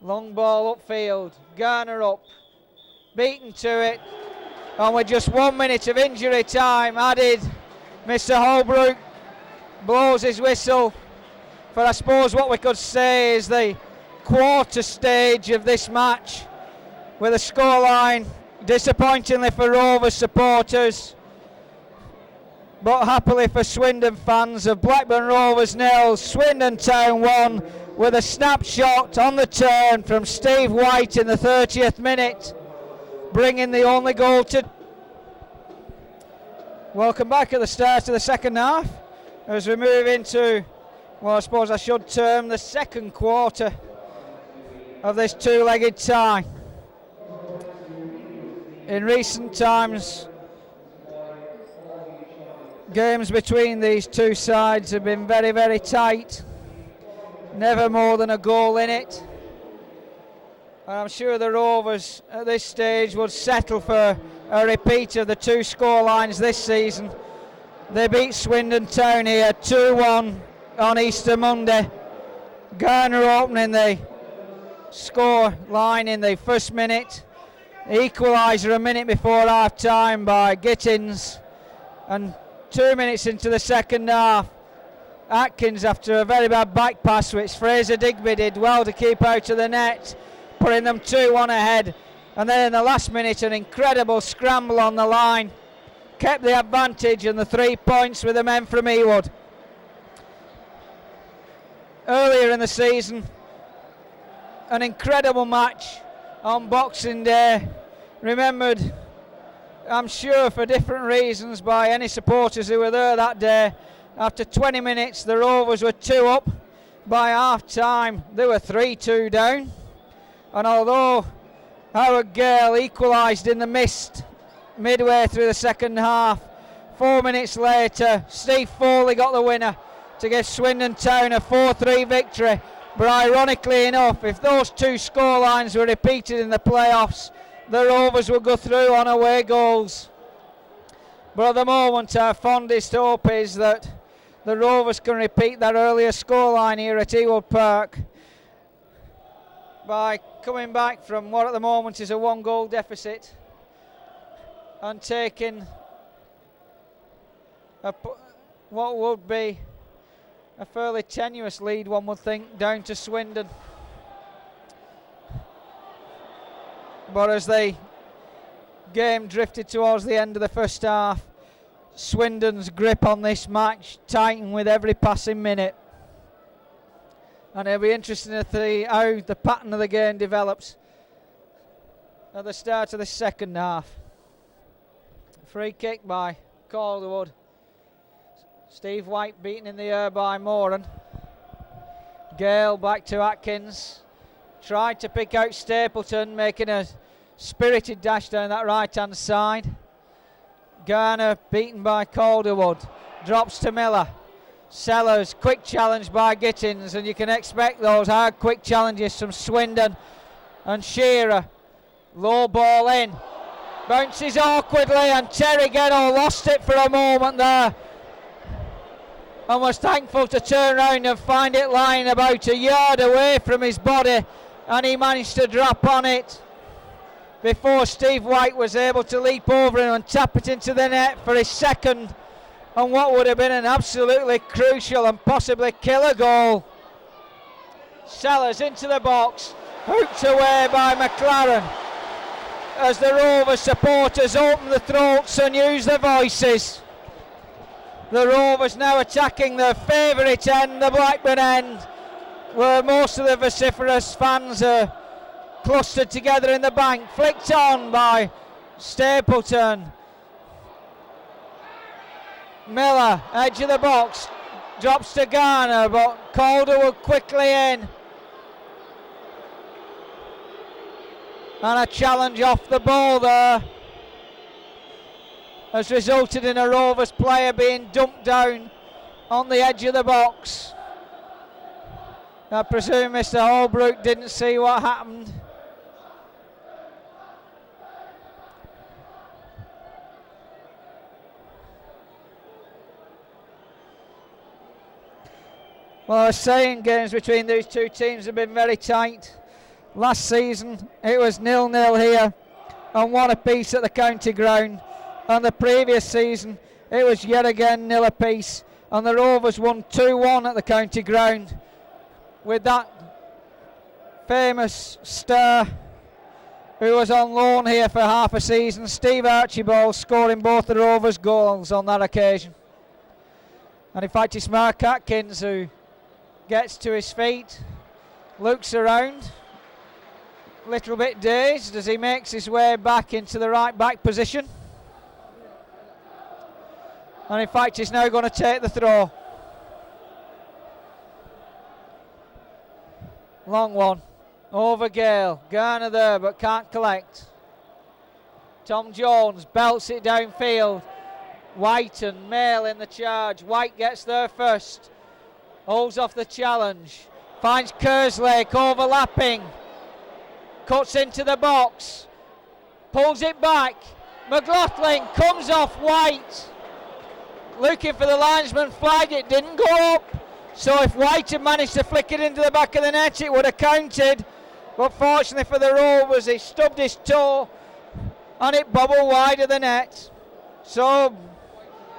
long ball upfield, Garner up, beaten to it, and with just 1 minute of injury time added, Mr. Holbrook blows his whistle for, I suppose, what we could say is the quarter stage of this match, with a scoreline disappointingly for Rovers supporters, but happily for Swindon fans, of Blackburn Rovers 0, Swindon Town 1, with a snapshot on the turn from Steve White in the 30th minute, bringing the only goal to... Welcome back at the start of the second half, as we move into, well, I suppose I should term the second quarter of this two-legged tie. In recent times, games between these two sides have been very, very tight. Never more than a goal in it. And I'm sure the Rovers at this stage would settle for a repeat of the two scorelines this season. They beat Swindon Town here 2-1 on Easter Monday. Garner opening the score line in the first minute. The equaliser a minute before half time by Gittins. And 2 minutes into the second half, Atkins, after a very bad back pass, which Fraser Digby did well to keep out of the net, putting them 2-1 ahead. And then in the last minute, an incredible scramble on the line, kept the advantage and the 3 points with the men from Ewood. Earlier in the season, an incredible match on Boxing Day, remembered I'm sure for different reasons, by any supporters who were there that day. After 20 minutes, the Rovers were 2 up. By half time, they were 3-2 down. And although Howard Gale equalised in the mist midway through the second half, 4 minutes later, Steve Foley got the winner to give Swindon Town a 4-3 victory. But ironically enough, if those two scorelines were repeated in the playoffs, the Rovers would go through on away goals. But at the moment, our fondest hope is that the Rovers can repeat that earlier scoreline here at Ewood Park by coming back from what at the moment is a 1-goal deficit and taking what would be a fairly tenuous lead, one would think, down to Swindon. But as the game drifted towards the end of the first half, Swindon's grip on this match tightened with every passing minute. And it'll be interesting to see how the pattern of the game develops at the start of the second half. Free kick by Calderwood. Steve White beaten in the air by Moran. Gale back to Atkins. Tried to pick out Stapleton, making a spirited dash down that right hand side. Garner beaten by Calderwood. Drops to Miller. Sellers, quick challenge by Gittins, and you can expect those hard quick challenges from Swindon. And Shearer, low ball in. Bounces awkwardly, and Terry Gettle lost it for a moment there. And was thankful to turn around and find it lying about a yard away from his body, and he managed to drop on it before Steve White was able to leap over him and tap it into the net for his second, and what would have been an absolutely crucial and possibly killer goal. Sellers into the box, hooked away by McLaren as the Rovers supporters open the throats and use their voices. The Rovers now attacking their favourite end, the Blackburn end, where most of the vociferous fans are clustered together in the bank. Flicked on by Stapleton. Miller, edge of the box, drops to Garner, but Calderwood quickly in. And a challenge off the ball there has resulted in a Rovers player being dumped down on the edge of the box. I presume Mr. Holbrook didn't see what happened. Well, I was saying games between these two teams have been very tight. Last season it was 0-0 here and 1 apiece at the county ground. And the previous season it was yet again 0 apiece, and the Rovers won 2-1 at the county ground, with that famous star who was on loan here for half a season, Steve Archibald, scoring both the Rovers goals on that occasion. And in fact it's Mark Atkins who gets to his feet, looks around, a little bit dazed as he makes his way back into the right back position. And in fact he's now going to take the throw. Long one, over Gale. Garner there but can't collect. Tom Jones belts it downfield. White and Mail in the charge. White gets there first. Holds off the challenge. Finds Kerslake overlapping. Cuts into the box. Pulls it back. McLaughlin comes off White. Looking for the linesman flag, it didn't go up. So if White had managed to flick it into the back of the net, it would have counted. But fortunately for the Rovers, he stubbed his toe and it bobbled wide of the net. So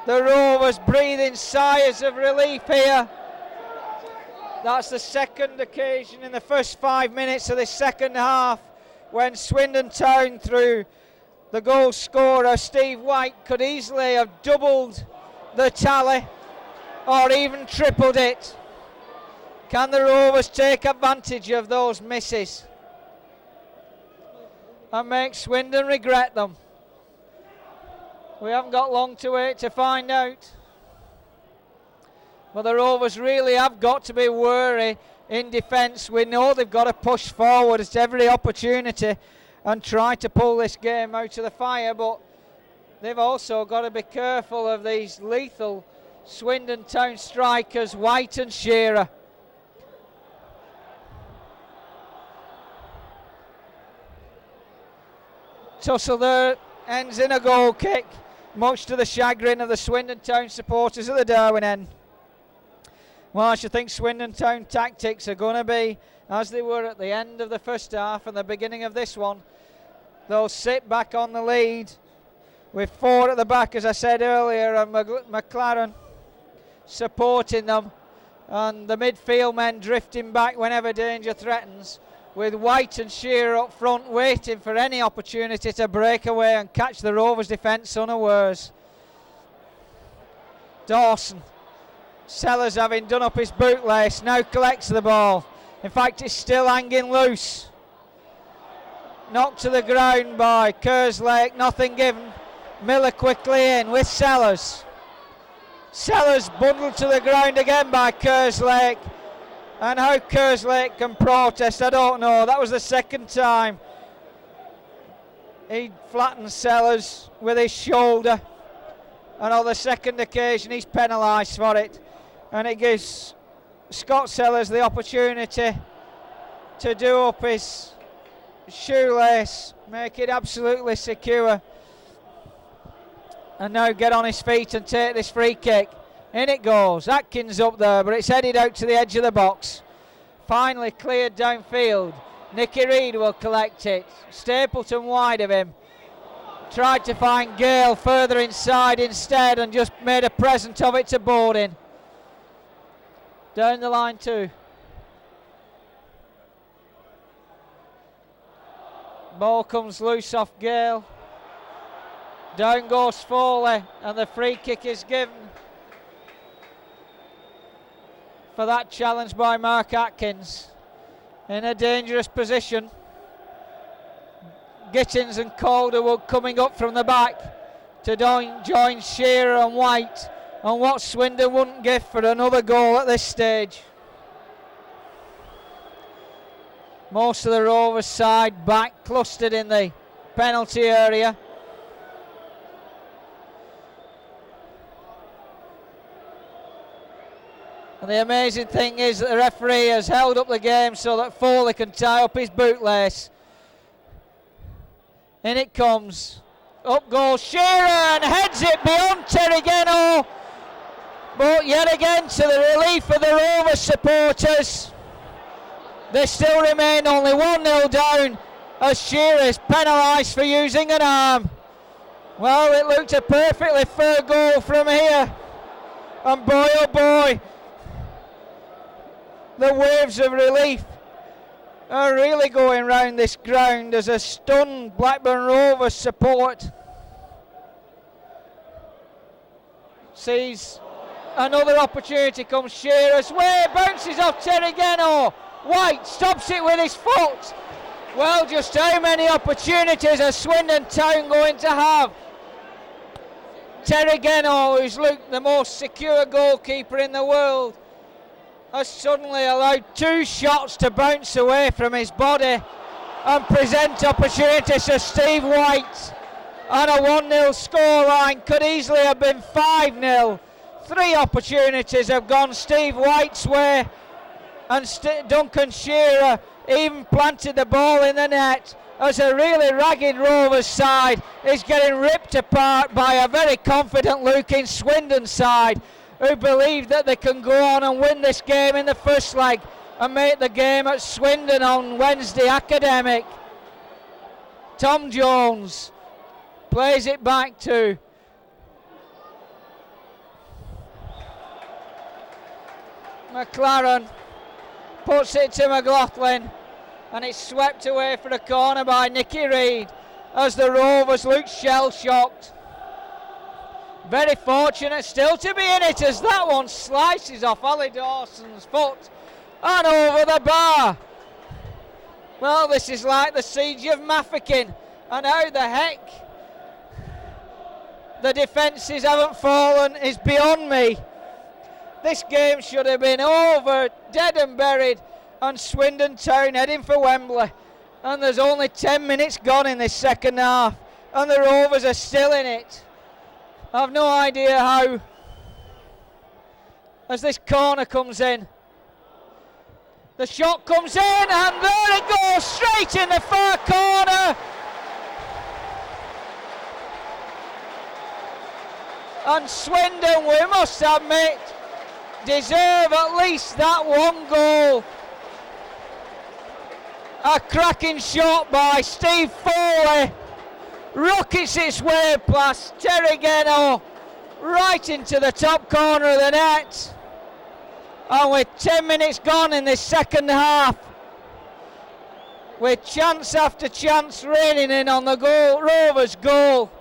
the Rovers breathing sighs of relief here. That's the second occasion in the first 5 minutes of the second half when Swindon Town, through the goal scorer Steve White, could easily have doubled the tally or even tripled it. Can the Rovers take advantage of those misses and make Swindon regret them? We haven't got long to wait to find out. But the Rovers really have got to be wary in defence. We know they've got to push forward at every opportunity and try to pull this game out of the fire, but they've also got to be careful of these lethal Swindon Town strikers, White and Shearer. Tussle there ends in a goal kick, much to the chagrin of the Swindon Town supporters at the Darwen end. Well, I should think Swindon Town tactics are going to be as they were at the end of the first half and the beginning of this one. They'll sit back on the lead with 4 at the back, as I said earlier, and McLaren supporting them, and the midfield men drifting back whenever danger threatens, with White and Shearer up front waiting for any opportunity to break away and catch the Rovers defence unawares. Dawson, Sellers having done up his bootlace, now collects the ball. In fact, it's still hanging loose. Knocked to the ground by Kerslake, nothing given. Miller quickly in with Sellers. Sellers bundled to the ground again by Kerslake. And how Kerslake can protest, I don't know. That was the second time he flattened Sellers with his shoulder. And on the second occasion, he's penalised for it. And it gives Scott Sellers the opportunity to do up his shoelace, make it absolutely secure. And now get on his feet and take this free kick. In it goes. Atkins up there, but it's headed out to the edge of the box. Finally cleared downfield. Nicky Reid will collect it. Stapleton wide of him. Tried to find Gale further inside instead and just made a present of it to Bowden. Down the line too. Ball comes loose off Gale. Down goes Foley, and the free kick is given for that challenge by Mark Atkins. In a dangerous position. Gittins and Calderwood coming up from the back to join Shearer and White, and what Swindon wouldn't give for another goal at this stage. Most of the Rovers side back, clustered in the penalty area. And the amazing thing is that the referee has held up the game so that Foley can tie up his bootlace. In it comes. Up goes Shearer and heads it beyond Terry Geno. But yet again, to the relief of the Rovers supporters, they still remain only 1-0 down as Shearer is penalised for using an arm. Well, it looked a perfectly fair goal from here. And boy, oh boy, the waves of relief are really going round this ground as a stunned Blackburn Rovers support sees another opportunity. Comes Shearer's way, bounces off Terry Geno. White stops it with his foot. Well, just how many opportunities are Swindon Town going to have? Terry Geno, who's looked the most secure goalkeeper in the world, has suddenly allowed 2 shots to bounce away from his body and present opportunities to Steve White. And a 1-0 scoreline could easily have been 5-0. 3 opportunities have gone Steve White's way, and Duncan Shearer even planted the ball in the net as a really ragged Rovers side is getting ripped apart by a very confident looking Swindon side who believe that they can go on and win this game in the first leg and make the game at Swindon on Wednesday academic. Tom Jones plays it back to McLaren, puts it to McLaughlin, and it's swept away for a corner by Nicky Reid as the Rovers look shell-shocked. Very fortunate still to be in it as that one slices off Ali Dawson's foot and over the bar. Well, this is like the siege of Mafeking, and how the heck the defences haven't fallen is beyond me. This game should have been over, dead and buried, and Swindon Town heading for Wembley. And there's only 10 minutes gone in this second half, and the Rovers are still in it. I've no idea how. As this corner comes in, the shot comes in, and there it goes, straight in the far corner. And Swindon, we must admit, deserve at least that one goal. A cracking shot by Steve Foley, rockets its way past Terry Geno, right into the top corner of the net. And with 10 minutes gone in this second half, with chance after chance raining in on the Rovers goal,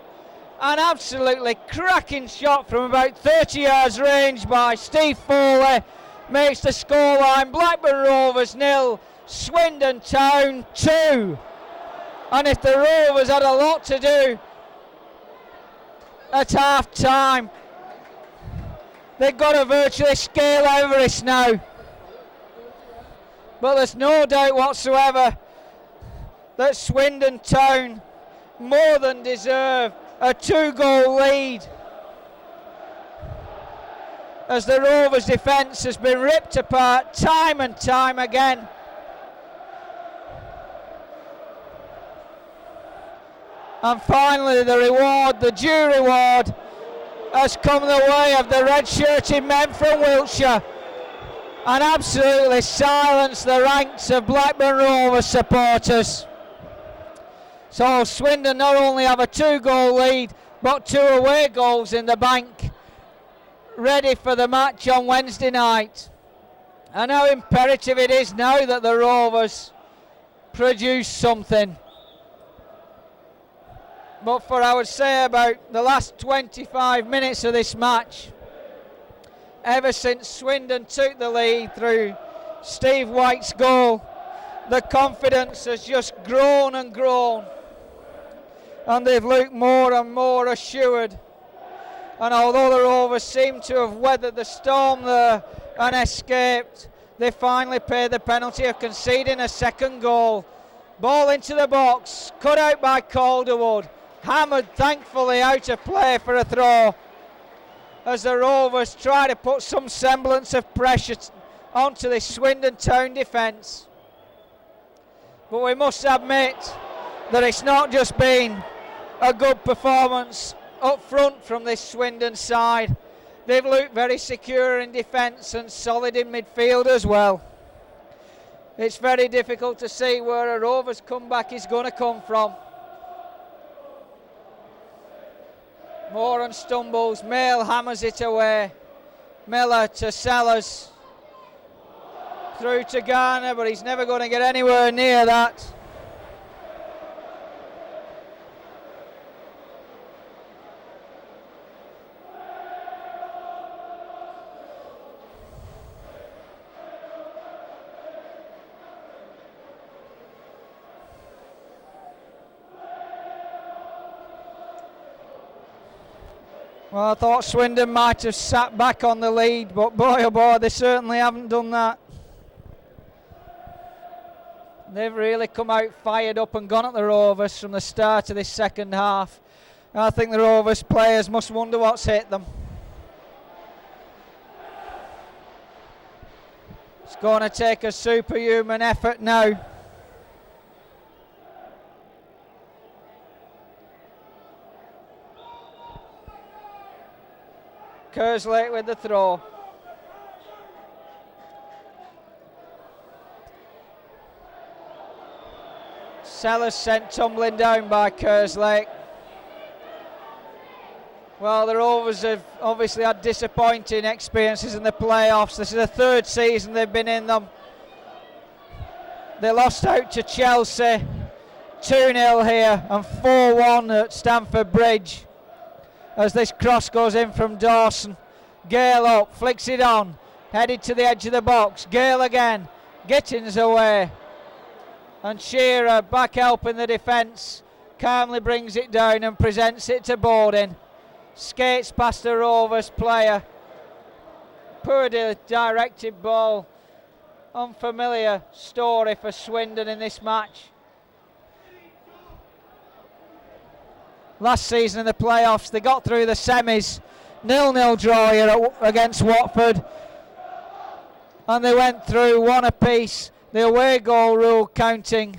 an absolutely cracking shot from about 30 yards range by Steve Foley makes the scoreline Blackburn Rovers 0, Swindon Town 2. And if the Rovers had a lot to do at half time, they've got to virtually scale Everest now. But there's no doubt whatsoever that Swindon Town more than deserve a 2-goal lead, as the Rovers' defence has been ripped apart time and time again. And finally the reward, the due reward, has come the way of the red-shirted men from Wiltshire and absolutely silenced the ranks of Blackburn Rovers supporters. So Swindon not only have a 2-goal lead, but 2 away goals in the bank, ready for the match on Wednesday night. And how imperative it is now that the Rovers produce something. But for, I would say, about the last 25 minutes of this match, ever since Swindon took the lead through Steve White's goal, the confidence has just grown and grown, and they've looked more and more assured. And although the Rovers seem to have weathered the storm there and escaped, they finally paid the penalty of conceding a second goal. Ball into the box, cut out by Calderwood, hammered thankfully out of play for a throw, as the Rovers try to put some semblance of pressure onto this Swindon Town defence. But we must admit that it's not just been a good performance up front from this Swindon side. They've looked very secure in defence and solid in midfield as well. It's very difficult to see where a Rovers comeback is going to come from. Moran stumbles, Mail hammers it away. Miller to Sellers. Through to Garner, but he's never going to get anywhere near that. Well, I thought Swindon might have sat back on the lead, but boy oh boy, they certainly haven't done that. They've really come out fired up and gone at the Rovers from the start of this second half. And I think the Rovers players must wonder what's hit them. It's going to take a superhuman effort now. Kerslake with the throw. Sellers sent tumbling down by Kerslake. Well, the Rovers have obviously had disappointing experiences in the playoffs. This is the third season they've been in them. They lost out to Chelsea 2-0 here and 4-1 at Stamford Bridge. As this cross goes in from Dawson. Gale up, flicks it on, headed to the edge of the box. Gale again, Gittins away. And Shearer back helping the defence. Calmly brings it down and presents it to Bowden. skates past the Rovers player. Poorly directed ball. Unfamiliar story for Swindon in this match. Last season in the playoffs, they got through the semis, 0-0 draw here against Watford, and they went through one apiece, the away goal rule counting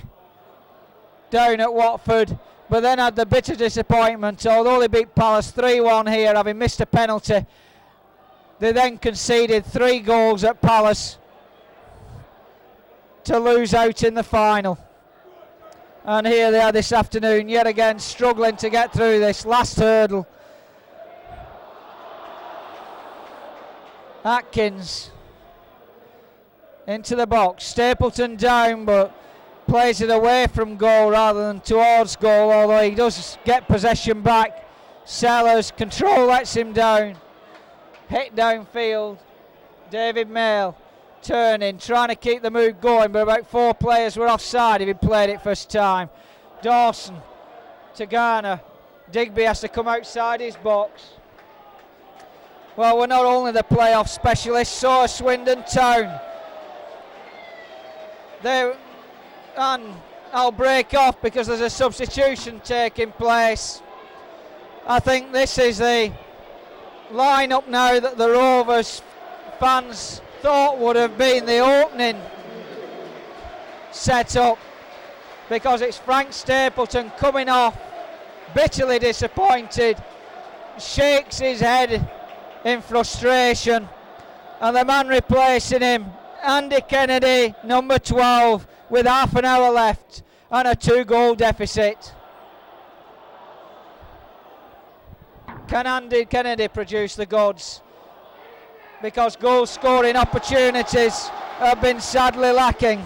down at Watford, but then had the bitter disappointment. Although they beat Palace 3-1 here, having missed a penalty, they then conceded 3 goals at Palace to lose out in the final. And here they are this afternoon, yet again struggling to get through this last hurdle. Atkins into the box, Stapleton down, but plays it away from goal rather than towards goal, although he does get possession back. Sellers, control lets him down. Hit downfield, David Mail turning, trying to keep the move going, but about 4 players were offside if he played it first time. Dawson to Garner. Digby has to come outside his box. Well, we're not only the playoff specialists, so are Swindon Town. And I'll break off because there's a substitution taking place. I think this is the lineup now that the Rovers fans thought would have been the opening setup, because it's Frank Stapleton coming off, bitterly disappointed, shakes his head in frustration, and the man replacing him, Andy Kennedy, number 12, with half an hour left and a 2-goal deficit. Can Andy Kennedy produce the goods? Because goal scoring opportunities have been sadly lacking.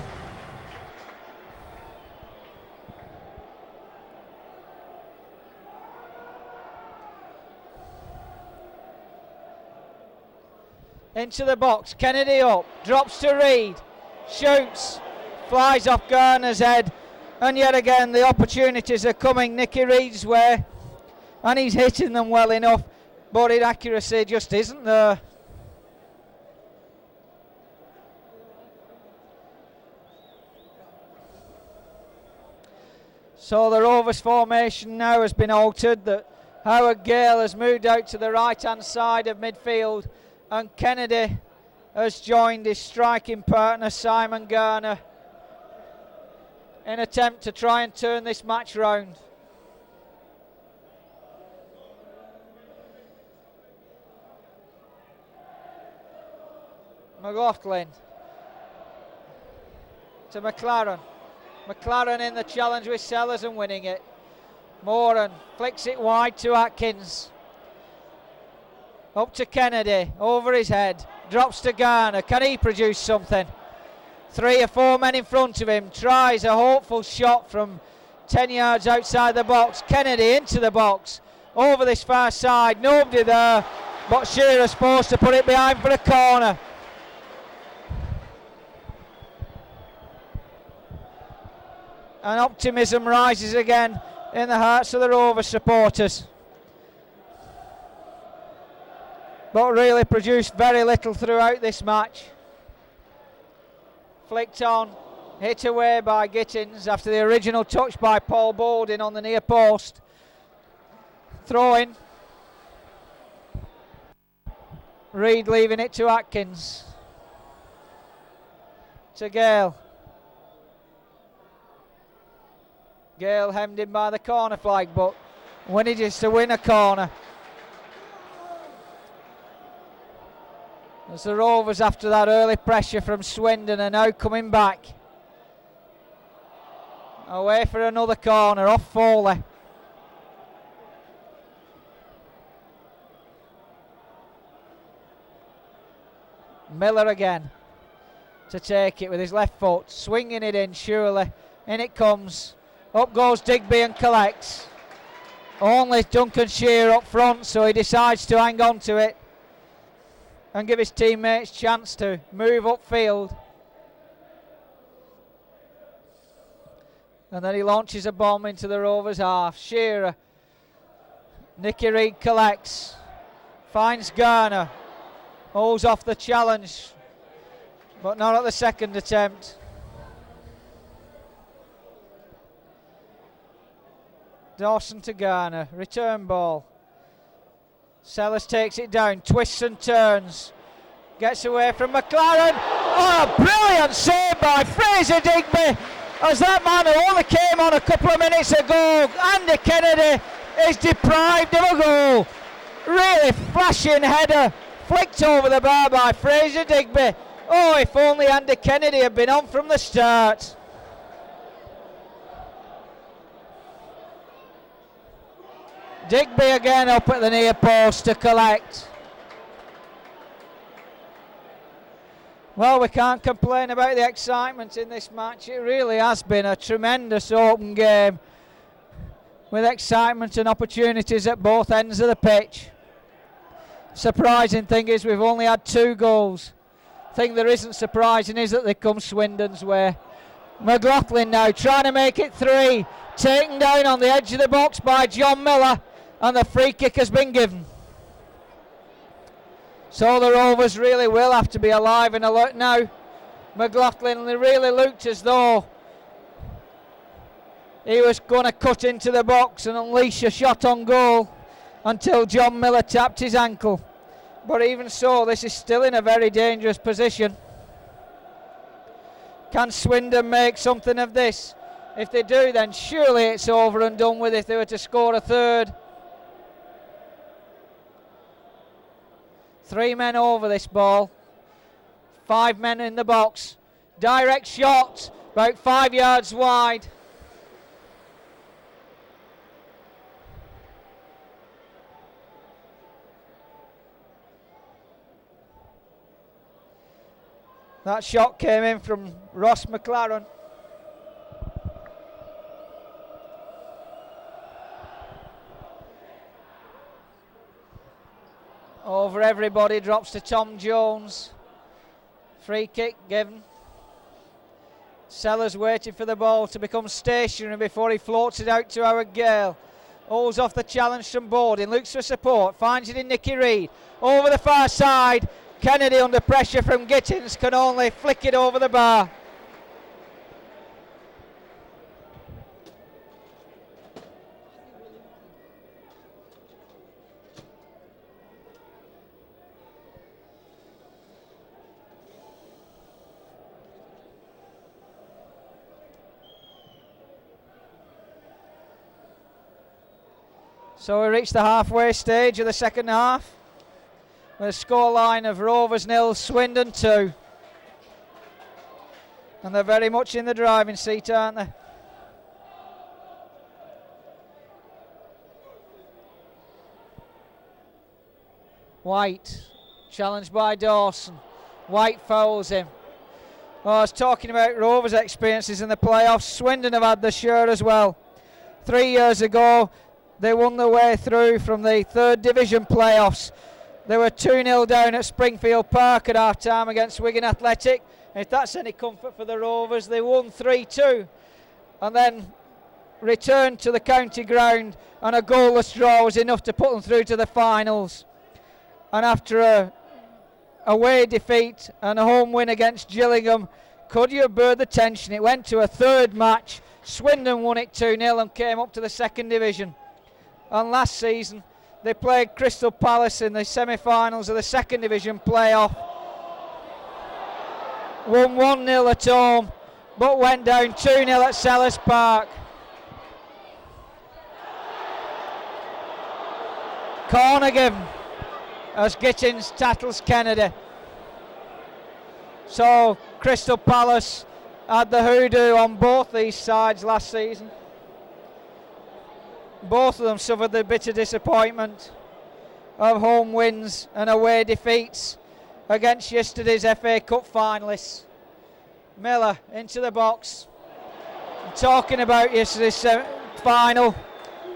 Into the box, Kennedy up, drops to Reid, shoots, flies off Garner's head, and yet again the opportunities are coming Nicky Reid's way, and he's hitting them well enough, but his accuracy just isn't there. So the Rovers formation now has been altered. That Howard Gale has moved out to the right hand side of midfield, and Kennedy has joined his striking partner Simon Garner in an attempt to try and turn this match round. McLaughlin to McLaren. McLaren in the challenge with Sellers and winning it. Moran flicks it wide to Atkins. Up to Kennedy, over his head. Drops to Garner. Can he produce something? 3 or 4 men in front of him. Tries a hopeful shot from 10 yards outside the box. Kennedy into the box. Over this far side. Nobody there. But Shearer's supposed to put it behind for a corner. And optimism rises again in the hearts of the Rovers supporters. But really produced very little throughout this match. Flicked on, hit away by Gittins after the original touch by Paul Balding on the near post. Throw in. Reid leaving it to Atkins. To Gale. Gale hemmed in by the corner flag, but manages to win a corner. As the Rovers, after that early pressure from Swindon, are now coming back. Away for another corner, off Foley. Miller again to take it with his left foot, swinging it in surely. In it comes. Up goes Digby and collects. Only Duncan Shearer up front, so he decides to hang on to it and give his teammates a chance to move upfield. And then he launches a bomb into the Rovers half. Shearer Nicky Reid collects, finds Garner, holds off the challenge, but not at the second attempt. Dawson to Garner, return ball. Sellers takes it down, twists and turns, gets away from McLaren. Oh, brilliant save by Fraser Digby, as that man who only came on a couple of minutes ago, Andy Kennedy, is deprived of a goal. Really flashing header, flicked over the bar by Fraser Digby. Oh, if only Andy Kennedy had been on from the start. Digby again up at the near post to collect. Well, we can't complain about the excitement in this match. It really has been a tremendous open game with excitement and opportunities at both ends of the pitch. Surprising thing is we've only had 2 goals. Thing that isn't surprising is that they come Swindon's way. McLaughlin now trying to make it 3, taken down on the edge of the box by John Miller, and the free kick has been given. So the Rovers really will have to be alive and alert now. McLaughlin really looked as though he was going to cut into the box and unleash a shot on goal until John Miller tapped his ankle. But even so, this is still in a very dangerous position. Can Swindon make something of this? If they do, then surely it's over and done with if they were to score a third. 3 men over this ball, 5 men in the box. Direct shot, about 5 yards wide. That shot came in from Ross McLaren. Over everybody, drops to Tom Jones. Free kick given. Sellers waiting for the ball to become stationary before he floats it out to Howard Gale. Holds off the challenge from Borden, looks for support, finds it in Nicky Reid. Over the far side, Kennedy under pressure from Gittins can only flick it over the bar. So we reach the halfway stage of the second half with a scoreline of Rovers 0, Swindon 2. And they're very much in the driving seat, aren't they? White, challenged by Dawson. White fouls him. Well, I was talking about Rovers' experiences in the playoffs. Swindon have had their share as well. 3 years ago, they won their way through from the 3rd Division playoffs. They were 2-0 down at Springfield Park at half-time against Wigan Athletic. If that's any comfort for the Rovers, they won 3-2 and then returned to the county ground, and a goalless draw was enough to put them through to the finals. And after a away defeat and a home win against Gillingham, could you have bear the tension? It went to a 3rd match. Swindon won it 2-0 and came up to the 2nd Division. And last season they played Crystal Palace in the semi-finals of the 2nd Division playoff. Won 1-0 at home, but went down 2-0 at Sellers Park. Corner given as Gittins tackles Kennedy. So Crystal Palace had the hoodoo on both these sides last season. Both of them suffered the bitter disappointment of home wins and away defeats against yesterday's FA Cup finalists. Miller into the box. Talking about yesterday's final,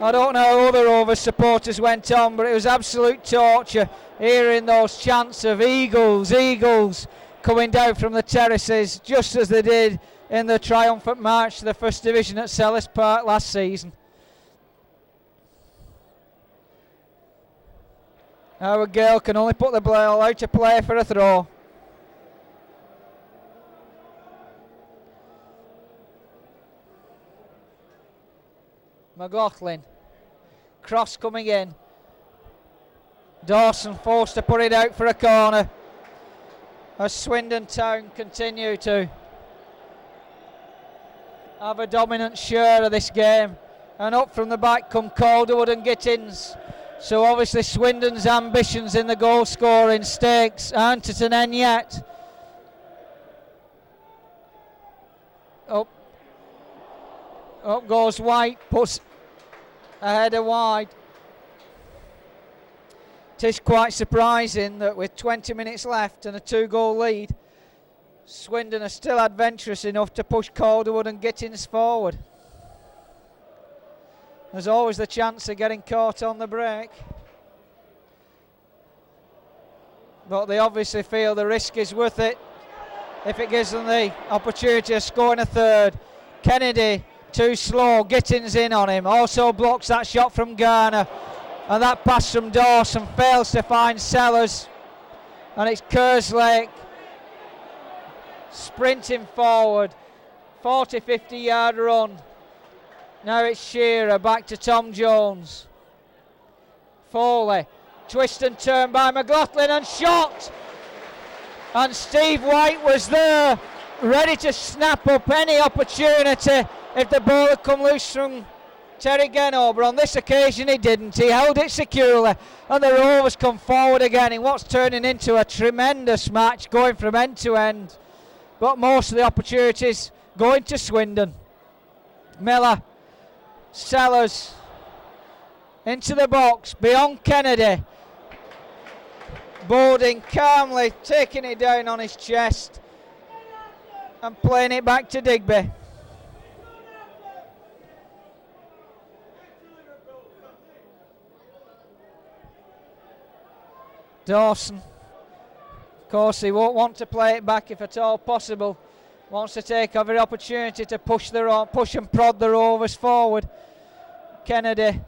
I don't know how other Rovers supporters went on, but it was absolute torture hearing those chants of Eagles, Eagles coming down from the terraces, just as they did in the triumphant march to the 1st Division at Sellers Park last season. Our girl can only put the ball out to play for a throw. McLaughlin. Cross coming in. Dawson forced to put it out for a corner. As Swindon Town continue to have a dominant share of this game. And up from the back come Calderwood and Gittins. So obviously Swindon's ambitions in the goal scoring stakes aren't at an end yet. Up goes White, puts a header wide. It is quite surprising that with 20 minutes left and a 2-goal lead, Swindon are still adventurous enough to push Calderwood and Gittins forward. There's always the chance of getting caught on the break. But they obviously feel the risk is worth it if it gives them the opportunity of scoring a third. Kennedy too slow, Gittins in on him, also blocks that shot from Garner. And that pass from Dawson fails to find Sellers. And it's Kerslake sprinting forward, 40-50 yard run. Now it's Shearer, back to Tom Jones. Foley, twist and turn by McLaughlin and shot. And Steve White was there, ready to snap up any opportunity if the ball had come loose from Terry Genoa, but on this occasion he didn't. He held it securely, and the Rovers come forward again in what's turning into a tremendous match, going from end to end. But most of the opportunities going to Swindon. Miller, Sellers, into the box, beyond Kennedy. Bowden calmly taking it down on his chest and playing it back to Digby. Dawson, of course he won't want to play it back if at all possible. Wants to take every opportunity to push and prod the Rovers forward. Kennedy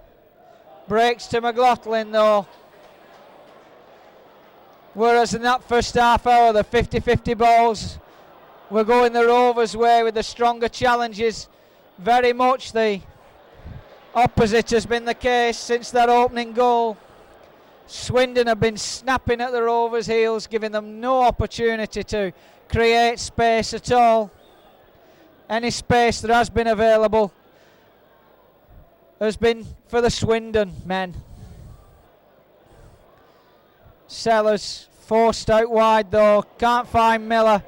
breaks to McLaughlin though. Whereas in that first half hour the 50-50 balls were going the Rovers' way with the stronger challenges. Very much the opposite has been the case since that opening goal. Swindon have been snapping at the Rovers' heels, giving them no opportunity to create space at all. Any space that has been available has been for the Swindon men. Sellers forced out wide though, can't find Miller.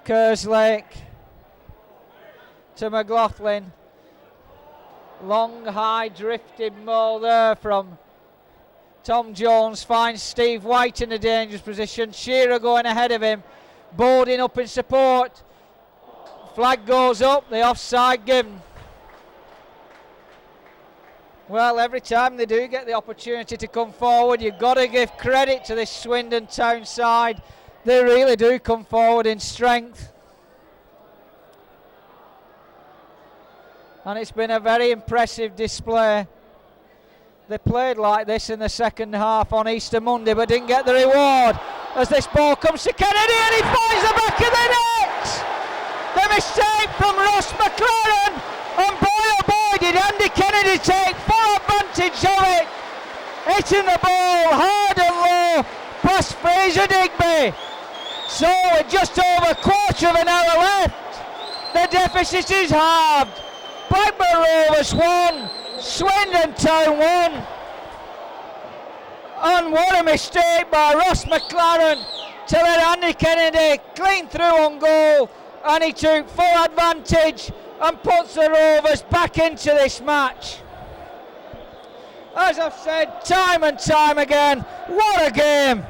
Kerslake to McLaughlin. Long, high, drifting ball there from Tom Jones. Finds Steve White in a dangerous position. Shearer going ahead of him. Bowden up in support. Flag goes up. The offside given. Well, every time they do get the opportunity to come forward, you've got to give credit to this Swindon Town side. They really do come forward in strength. And it's been a very impressive display. They played like this in the second half on Easter Monday but didn't get the reward as this ball comes to Kennedy and he finds the back of the net! The mistake from Ross McLaren, and boy oh boy did Andy Kennedy take full advantage of it, hitting the ball hard and low past Fraser Digby. So with just over a quarter of an hour left, the deficit is halved. Blackburn Rovers 1, Swindon Town 1. And what a mistake by Ross McLaren to let Andy Kennedy clean through on goal, and he took full advantage and puts the Rovers back into this match. As I've said time and time again, what a game.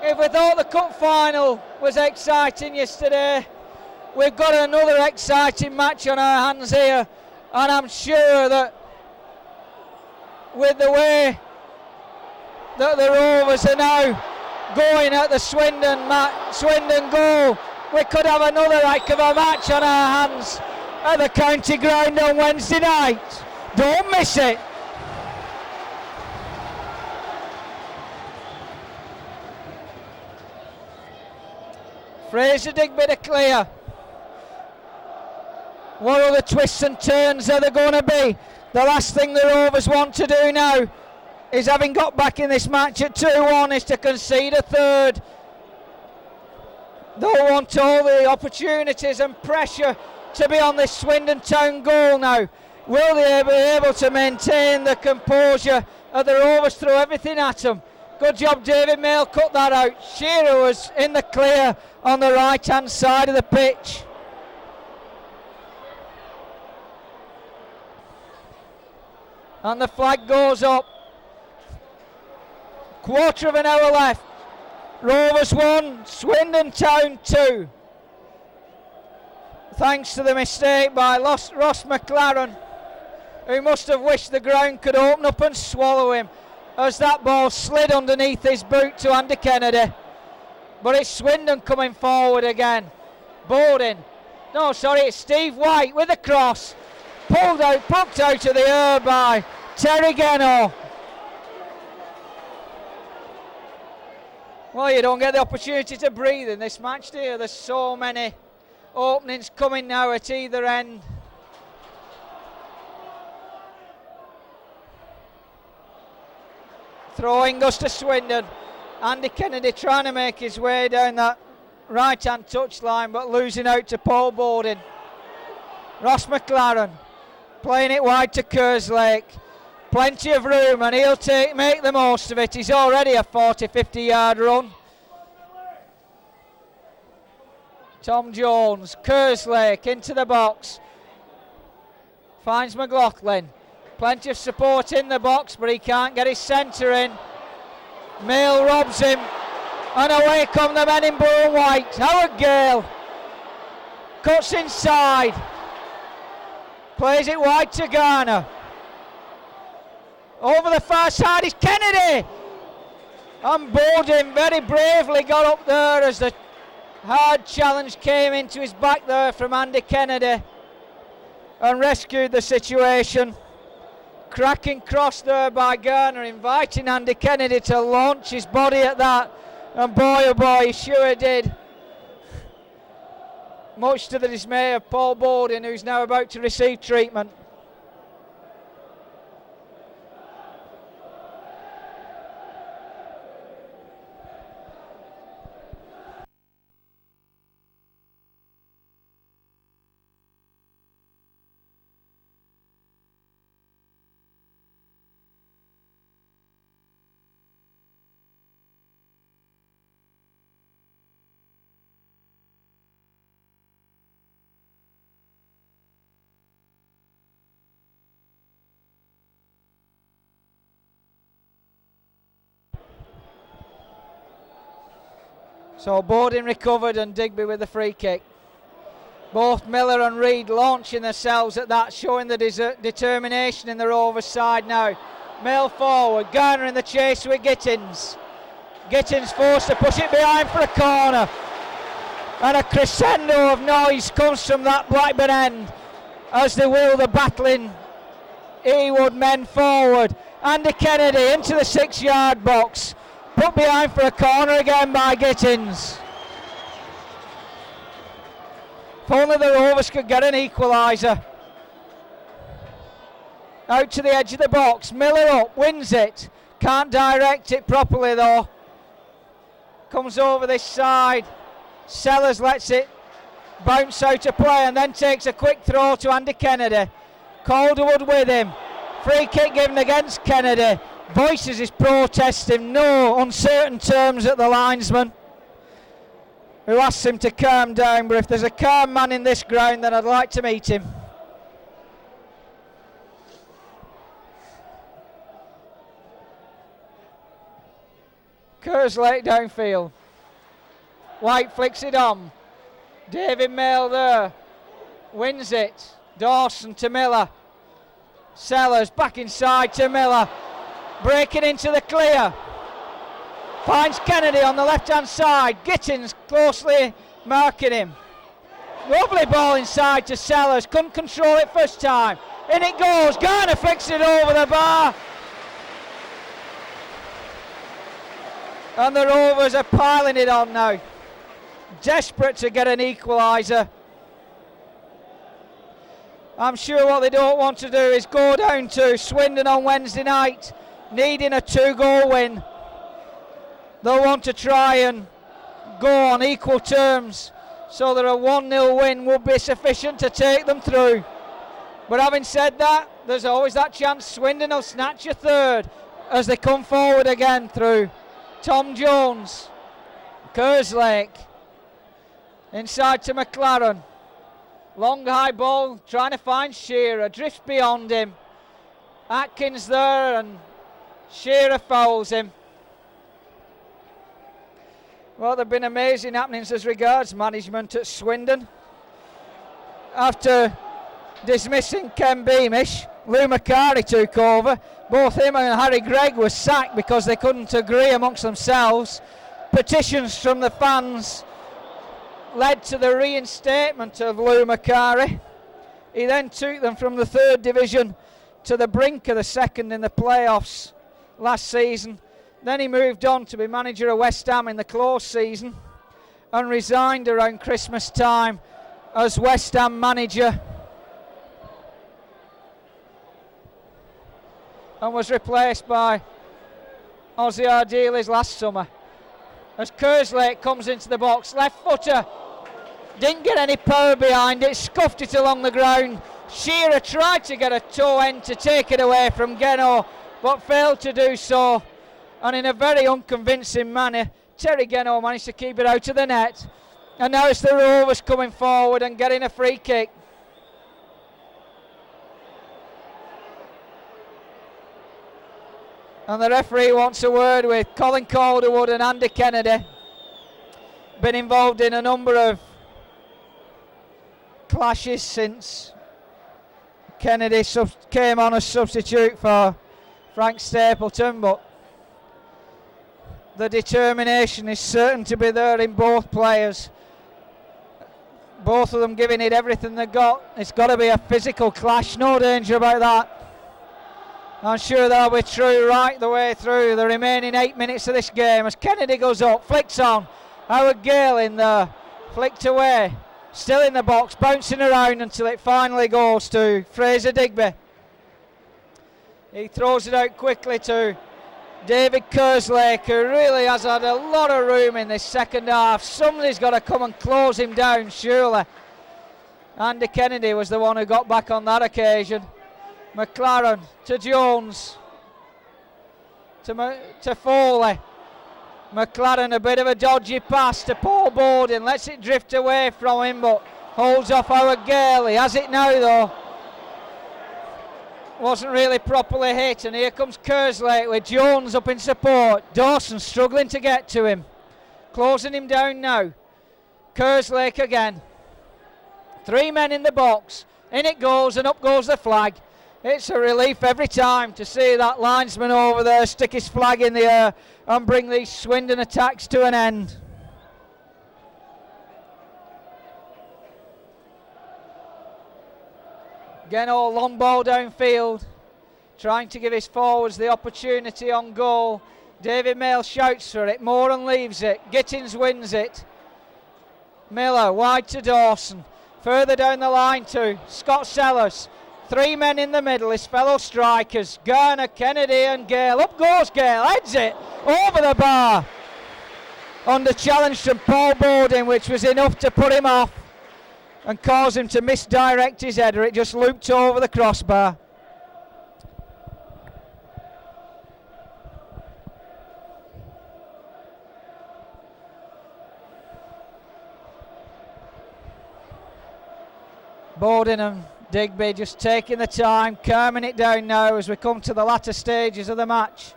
If we thought the cup final was exciting yesterday, we've got another exciting match on our hands here, and I'm sure that with the way that the Rovers are now going at the Swindon goal, we could have another heck of a match on our hands at the county ground on Wednesday night. Don't miss it. Fraser Digby to clear. What other twists and turns are there going to be? The last thing the Rovers want to do now is, having got back in this match at 2-1, is to concede a third. They'll want all the opportunities and pressure to be on this Swindon Town goal now. Will they be able to maintain the composure of the Rovers, throw everything at them? Good job, David Mail cut that out. Shearer was in the clear on the right hand side of the pitch. And the flag goes up. Quarter of an hour left. Rovers 1, Swindon Town 2. Thanks to the mistake by Ross McLaren, who must have wished the ground could open up and swallow him as that ball slid underneath his boot to Andy Kennedy. But it's Swindon coming forward again. It's Steve White with a cross. Pulled out, plucked out of the air by Terry Geno. Well, you don't get the opportunity to breathe in this match, do you? There's so many openings coming now at either end. Throwing goes to Swindon. Andy Kennedy trying to make his way down that right-hand touchline, but losing out to Paul Bowden. Ross McLaren playing it wide to Kerslake. Plenty of room, and he'll make the most of it. He's already a 40-50 yard run. Tom Jones, Kerslake into the box. Finds McLaughlin. Plenty of support in the box, but he can't get his centre in. Mail robs him, and away come the men in blue and white. Howard Gale cuts inside. Plays it wide to Garner. Over the far side is Kennedy. And Bowden very bravely got up there as the hard challenge came into his back there from Andy Kennedy and rescued the situation. Cracking cross there by Garner, inviting Andy Kennedy to launch his body at that. And boy oh boy, he sure did. Much to the dismay of Paul Bowden, who's now about to receive treatment. So Bowden recovered and Digby with the free kick. Both Miller and Reid launching themselves at that, showing the determination in the Rovers side now. Mail forward, Garner in the chase with Gittins. Gittins forced to push it behind for a corner. And a crescendo of noise comes from that Blackburn end as they wheel the battling Ewood men forward. Andy Kennedy into the 6 yard box. Put behind for a corner again by Gittins. If only the Rovers could get an equaliser. Out to the edge of the box. Miller up, wins it. Can't direct it properly though. Comes over this side. Sellers lets it bounce out of play and then takes a quick throw to Andy Kennedy. Calderwood with him. Free kick given against Kennedy. Voices his protest in no uncertain terms at the linesman, who asks him to calm down, but if there's a calm man in this ground, then I'd like to meet him. Kerslake downfield. White flicks it on. David Mail there. Wins it. Dawson to Miller. Sellers back inside to Miller. Breaking into the clear. Finds Kennedy on the left-hand side. Gittins closely marking him. Lovely ball inside to Sellers. Couldn't control it first time. In it goes. Garner flicks it over the bar. And the Rovers are piling it on now. desperate to get an equaliser. I'm sure what they don't want to do is go down to Swindon on Wednesday night needing a 2-goal win. They'll want to try and go on equal terms so that a 1-0 win would be sufficient to take them through. But having said that, there's always that chance Swindon will snatch a third as they come forward again through Tom Jones. Kerslake inside to McLaren. Long high ball, trying to find Shearer, drifts beyond him. Atkins there and Shearer fouls him. Well, there have been amazing happenings as regards management at Swindon. After dismissing Ken Beamish, Lou Macari took over. Both him and Harry Gregg were sacked because they couldn't agree amongst themselves. Petitions from the fans led to the reinstatement of Lou Macari. He then took them from the 3rd division to the brink of the 2nd in the playoffs last season. Then he moved on to be manager of West Ham in the close season and resigned around Christmas time as West Ham manager and was replaced by Ozzy Ardiles last summer. As Kerslake comes into the box, left footer, didn't get any power behind it, scuffed it along the ground. Shearer tried to get a toe end to take it away from Geno, but failed to do so. And in a very unconvincing manner, Terry Geno managed to keep it out of the net. And now it's the Rovers coming forward and getting a free kick. And the referee wants a word with Colin Calderwood and Andy Kennedy. Been involved in a number of clashes since Kennedy came on as substitute for Frank Stapleton, but the determination is certain to be there in both players. Both of them giving it everything they got. It's got to be a physical clash, no danger about that. I'm sure that'll be true right the way through the remaining 8 minutes of this game as Kennedy goes up, flicks on. Howard Gale in there, flicked away, still in the box, bouncing around until it finally goes to Fraser Digby. He throws it out quickly to David Kerslake, who really has had a lot of room in this second half. Somebody's got to come and close him down, surely. Andy Kennedy was the one who got back on that occasion. McLaren to Jones, to Foley. McLaren, a bit of a dodgy pass to Paul Borden, lets it drift away from him but holds off Howard Gale. He has it now though. Wasn't really properly hit, and here comes Kerslake with Jones up in support. Dawson struggling to get to him, closing him down now. Kerslake again, 3 men in the box, in it goes and up goes the flag. It's a relief every time to see that linesman over there stick his flag in the air and bring these Swindon attacks to an end. Geno, long ball downfield, trying to give his forwards the opportunity on goal. David Mail shouts for it, Moran leaves it, Gittins wins it. Miller wide to Dawson, further down the line to Scott Sellers. 3 men in the middle, his fellow strikers, Garner, Kennedy and Gale. Up goes Gale, heads it over the bar. Under challenge from Paul Borden, which was enough to put him off and cause him to misdirect his header. It just looped over the crossbar. Borden and Digby just taking the time, calming it down now as we come to the latter stages of the match.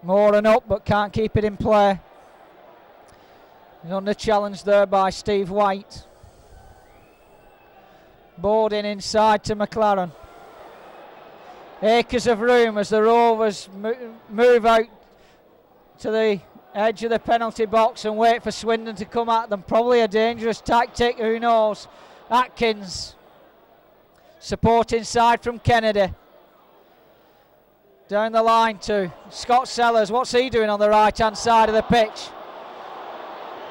Moran up but can't keep it in play. He's under challenge there by Steve White. Borden inside to McLaren. Acres of room as the Rovers move out to the edge of the penalty box and wait for Swindon to come at them. Probably a dangerous tactic, who knows. Atkins, support inside from Kennedy. Down the line to Scott Sellers. What's he doing on the right hand side of the pitch?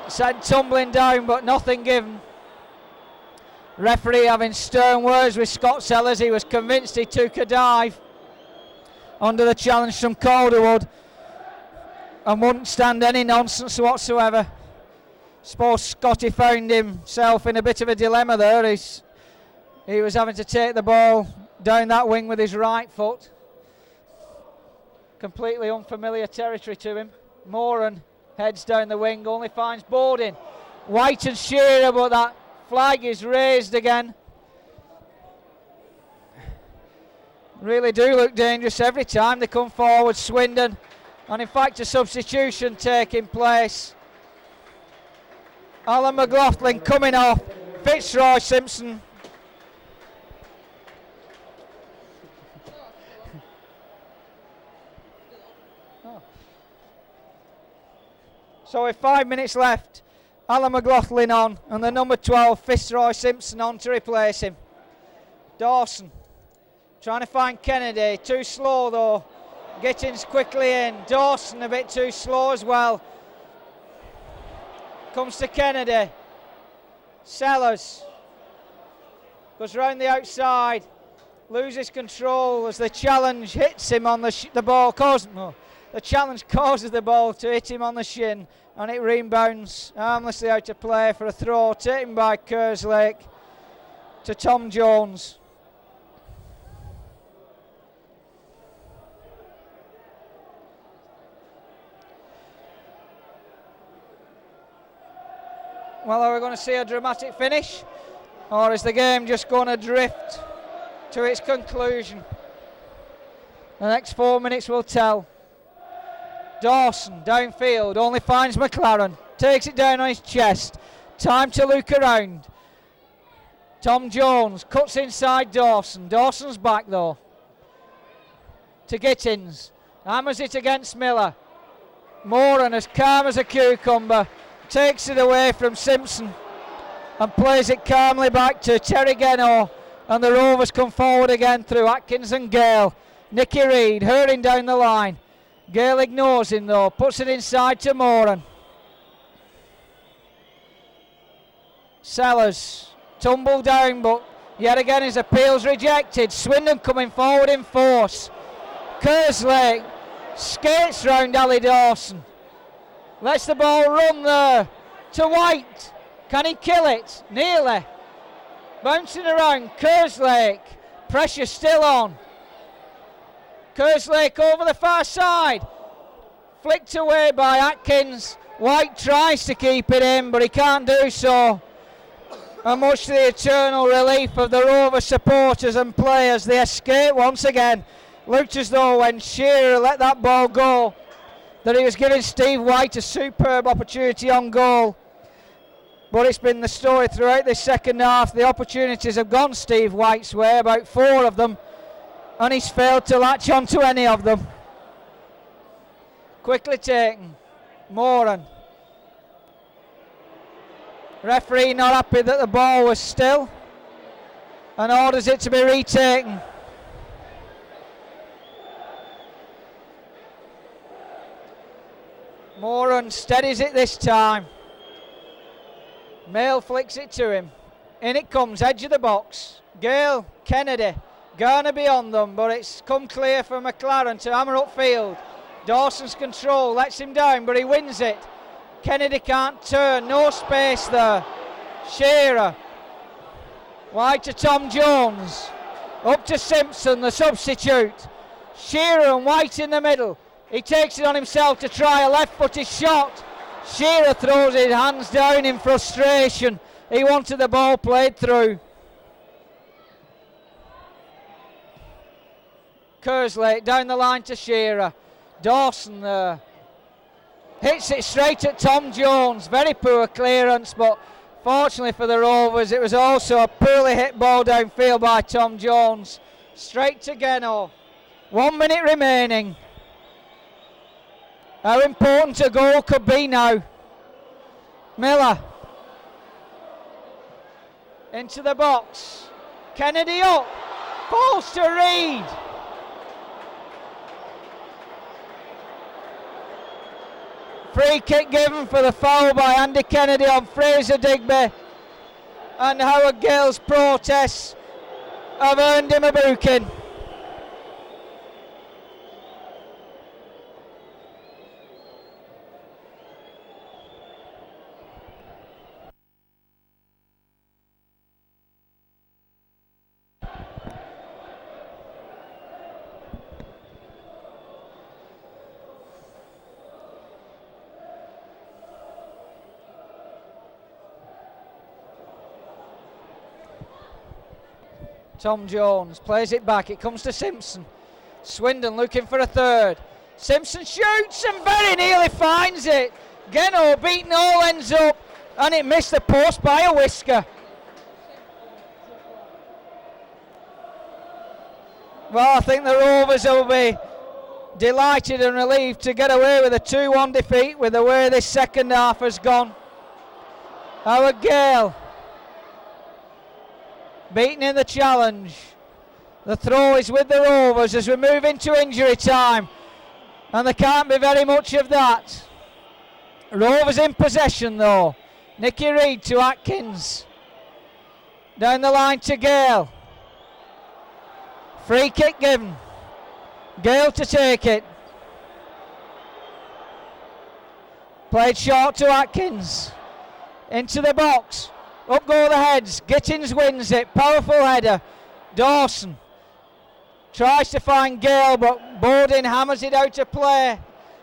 Sent tumbling down, but nothing given. Referee having stern words with Scott Sellers. He was convinced he took a dive under the challenge from Calderwood and wouldn't stand any nonsense whatsoever. Suppose Scotty found himself in a bit of a dilemma there. He was having to take the ball down that wing with his right foot. Completely unfamiliar territory to him. Moran heads down the wing, only finds Bowden. White and Shearer, but that flag is raised again. Really do look dangerous every time they come forward, Swindon. And in fact, a substitution taking place. Alan McLaughlin coming off. Fitzroy Simpson. So with 5 minutes left, Alan McLaughlin on, and the number 12, Fitzroy Simpson, on to replace him. Dawson trying to find Kennedy, too slow though. Gittins quickly in. Dawson a bit too slow as well. Comes to Kennedy. Sellers goes round the outside, loses control as the challenge hits him on the ball. The challenge causes the ball to hit him on the shin, and it rebounds harmlessly out of play for a throw taken by Kerslake to Tom Jones. Well, are we going to see a dramatic finish, or is the game just going to drift to its conclusion? The next 4 minutes will tell. Dawson downfield, only finds McLaren, takes it down on his chest. Time to look around. Tom Jones cuts inside Dawson. Dawson's back though. To Gittins, hammers it against Miller. Moran, as calm as a cucumber, takes it away from Simpson and plays it calmly back to Terry Geno, and the Rovers come forward again through Atkins and Gale. Nicky Reid hurrying down the line. Gale ignores him though, puts it inside to Moran. Sellers tumble down, but yet again his appeal's rejected. Swindon coming forward in force. Kerslake skates round Ali Dawson. Lets the ball run there to White. Can he kill it? Nearly. Bouncing around, Kerslake. Pressure still on. Kerslake over the far side. Flicked away by Atkins. White tries to keep it in, but he can't do so. And much to the eternal relief of the Rover supporters and players, they escape once again. Looked as though when Shearer let that ball go, that he was giving Steve White a superb opportunity on goal. But it's been the story throughout this second half. The opportunities have gone Steve White's way, about 4 of them, and he's failed to latch onto any of them. Quickly taken. Moran. Referee not happy that the ball was still and orders it to be retaken. Moran steadies it this time. Mail flicks it to him. In it comes, edge of the box. Gale, Kennedy, Garner beyond them, but it's come clear for McLaren to hammer upfield. Dawson's control lets him down, but he wins it. Kennedy can't turn, no space there. Shearer, wide to Tom Jones, up to Simpson, the substitute. Shearer and White in the middle. He takes it on himself to try a left-footed shot. Shearer throws his hands down in frustration. He wanted the ball played through. Kerslake down the line to Shearer. Dawson there. Hits it straight at Tom Jones. Very poor clearance, but fortunately for the Rovers, it was also a poorly hit ball downfield by Tom Jones. Straight to Geno. 1 minute remaining. How important a goal could be now. Miller. Into the box. Kennedy up. Falls to Reid. Free kick given for the foul by Andy Kennedy on Fraser Digby. And Howard Gale's protests have earned him a booking. Tom Jones plays it back, it comes to Simpson. Swindon looking for a third. Simpson shoots and very nearly finds it. Geno beaten all ends up, and it missed the post by a whisker. Well, I think the Rovers will be delighted and relieved to get away with a 2-1 defeat with the way this second half has gone. Howard Gale beaten in the challenge. The throw is with the Rovers as we move into injury time, and there can't be very much of that. Rovers in possession though. Nicky Reid to Atkins. Down the line to Gale. Free kick given. Gale to take it. Played short to Atkins. Into the box. Up go the heads. Gittins wins it. Powerful header. Dawson tries to find Gale, but Bowden hammers it out of play.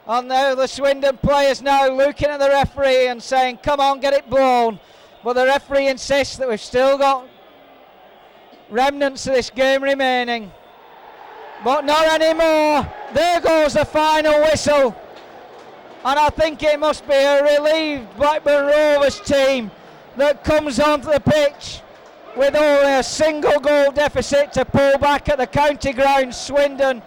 And now the Swindon players now looking at the referee and saying, come on, get it blown. But the referee insists that we've still got remnants of this game remaining. But not anymore. There goes the final whistle. And I think it must be a relieved Blackburn Rovers team that comes onto the pitch with only a single goal deficit to pull back at the county ground. Swindon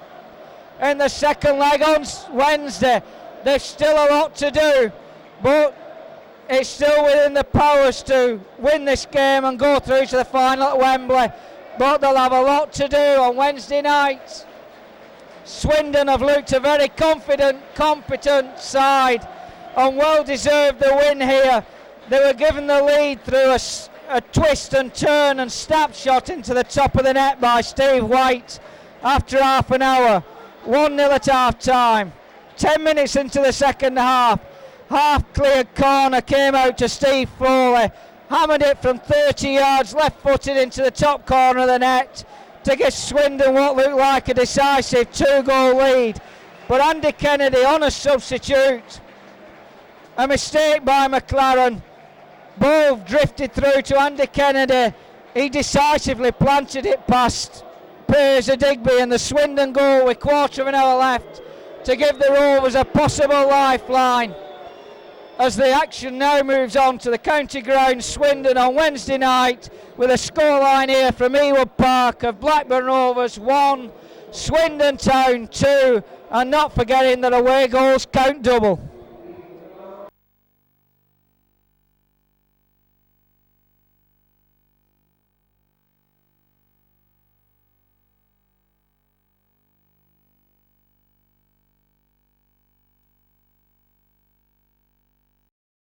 in the second leg on Wednesday. There's still a lot to do, but it's still within the powers to win this game and go through to the final at Wembley. But they'll have a lot to do on Wednesday night. Swindon have looked a very confident, competent side and well deserved the win here. They were given the lead through a twist and turn and snapshot into the top of the net by Steve White after half an hour. 1-0 at half time. 10 minutes into the second half. Half cleared corner came out to Steve Foley. Hammered it from 30 yards, left footed into the top corner of the net to give Swindon what looked like a decisive 2-goal lead. But Andy Kennedy on a substitute. A mistake by McLaren. Ball drifted through to Andy Kennedy. He decisively planted it past Fraser Digby, and the Swindon goal with quarter of an hour left to give the Rovers a possible lifeline. As the action now moves on to the county ground, Swindon on Wednesday night, with a scoreline here from Ewood Park of Blackburn Rovers 1, Swindon Town 2, and not forgetting that away goals count double.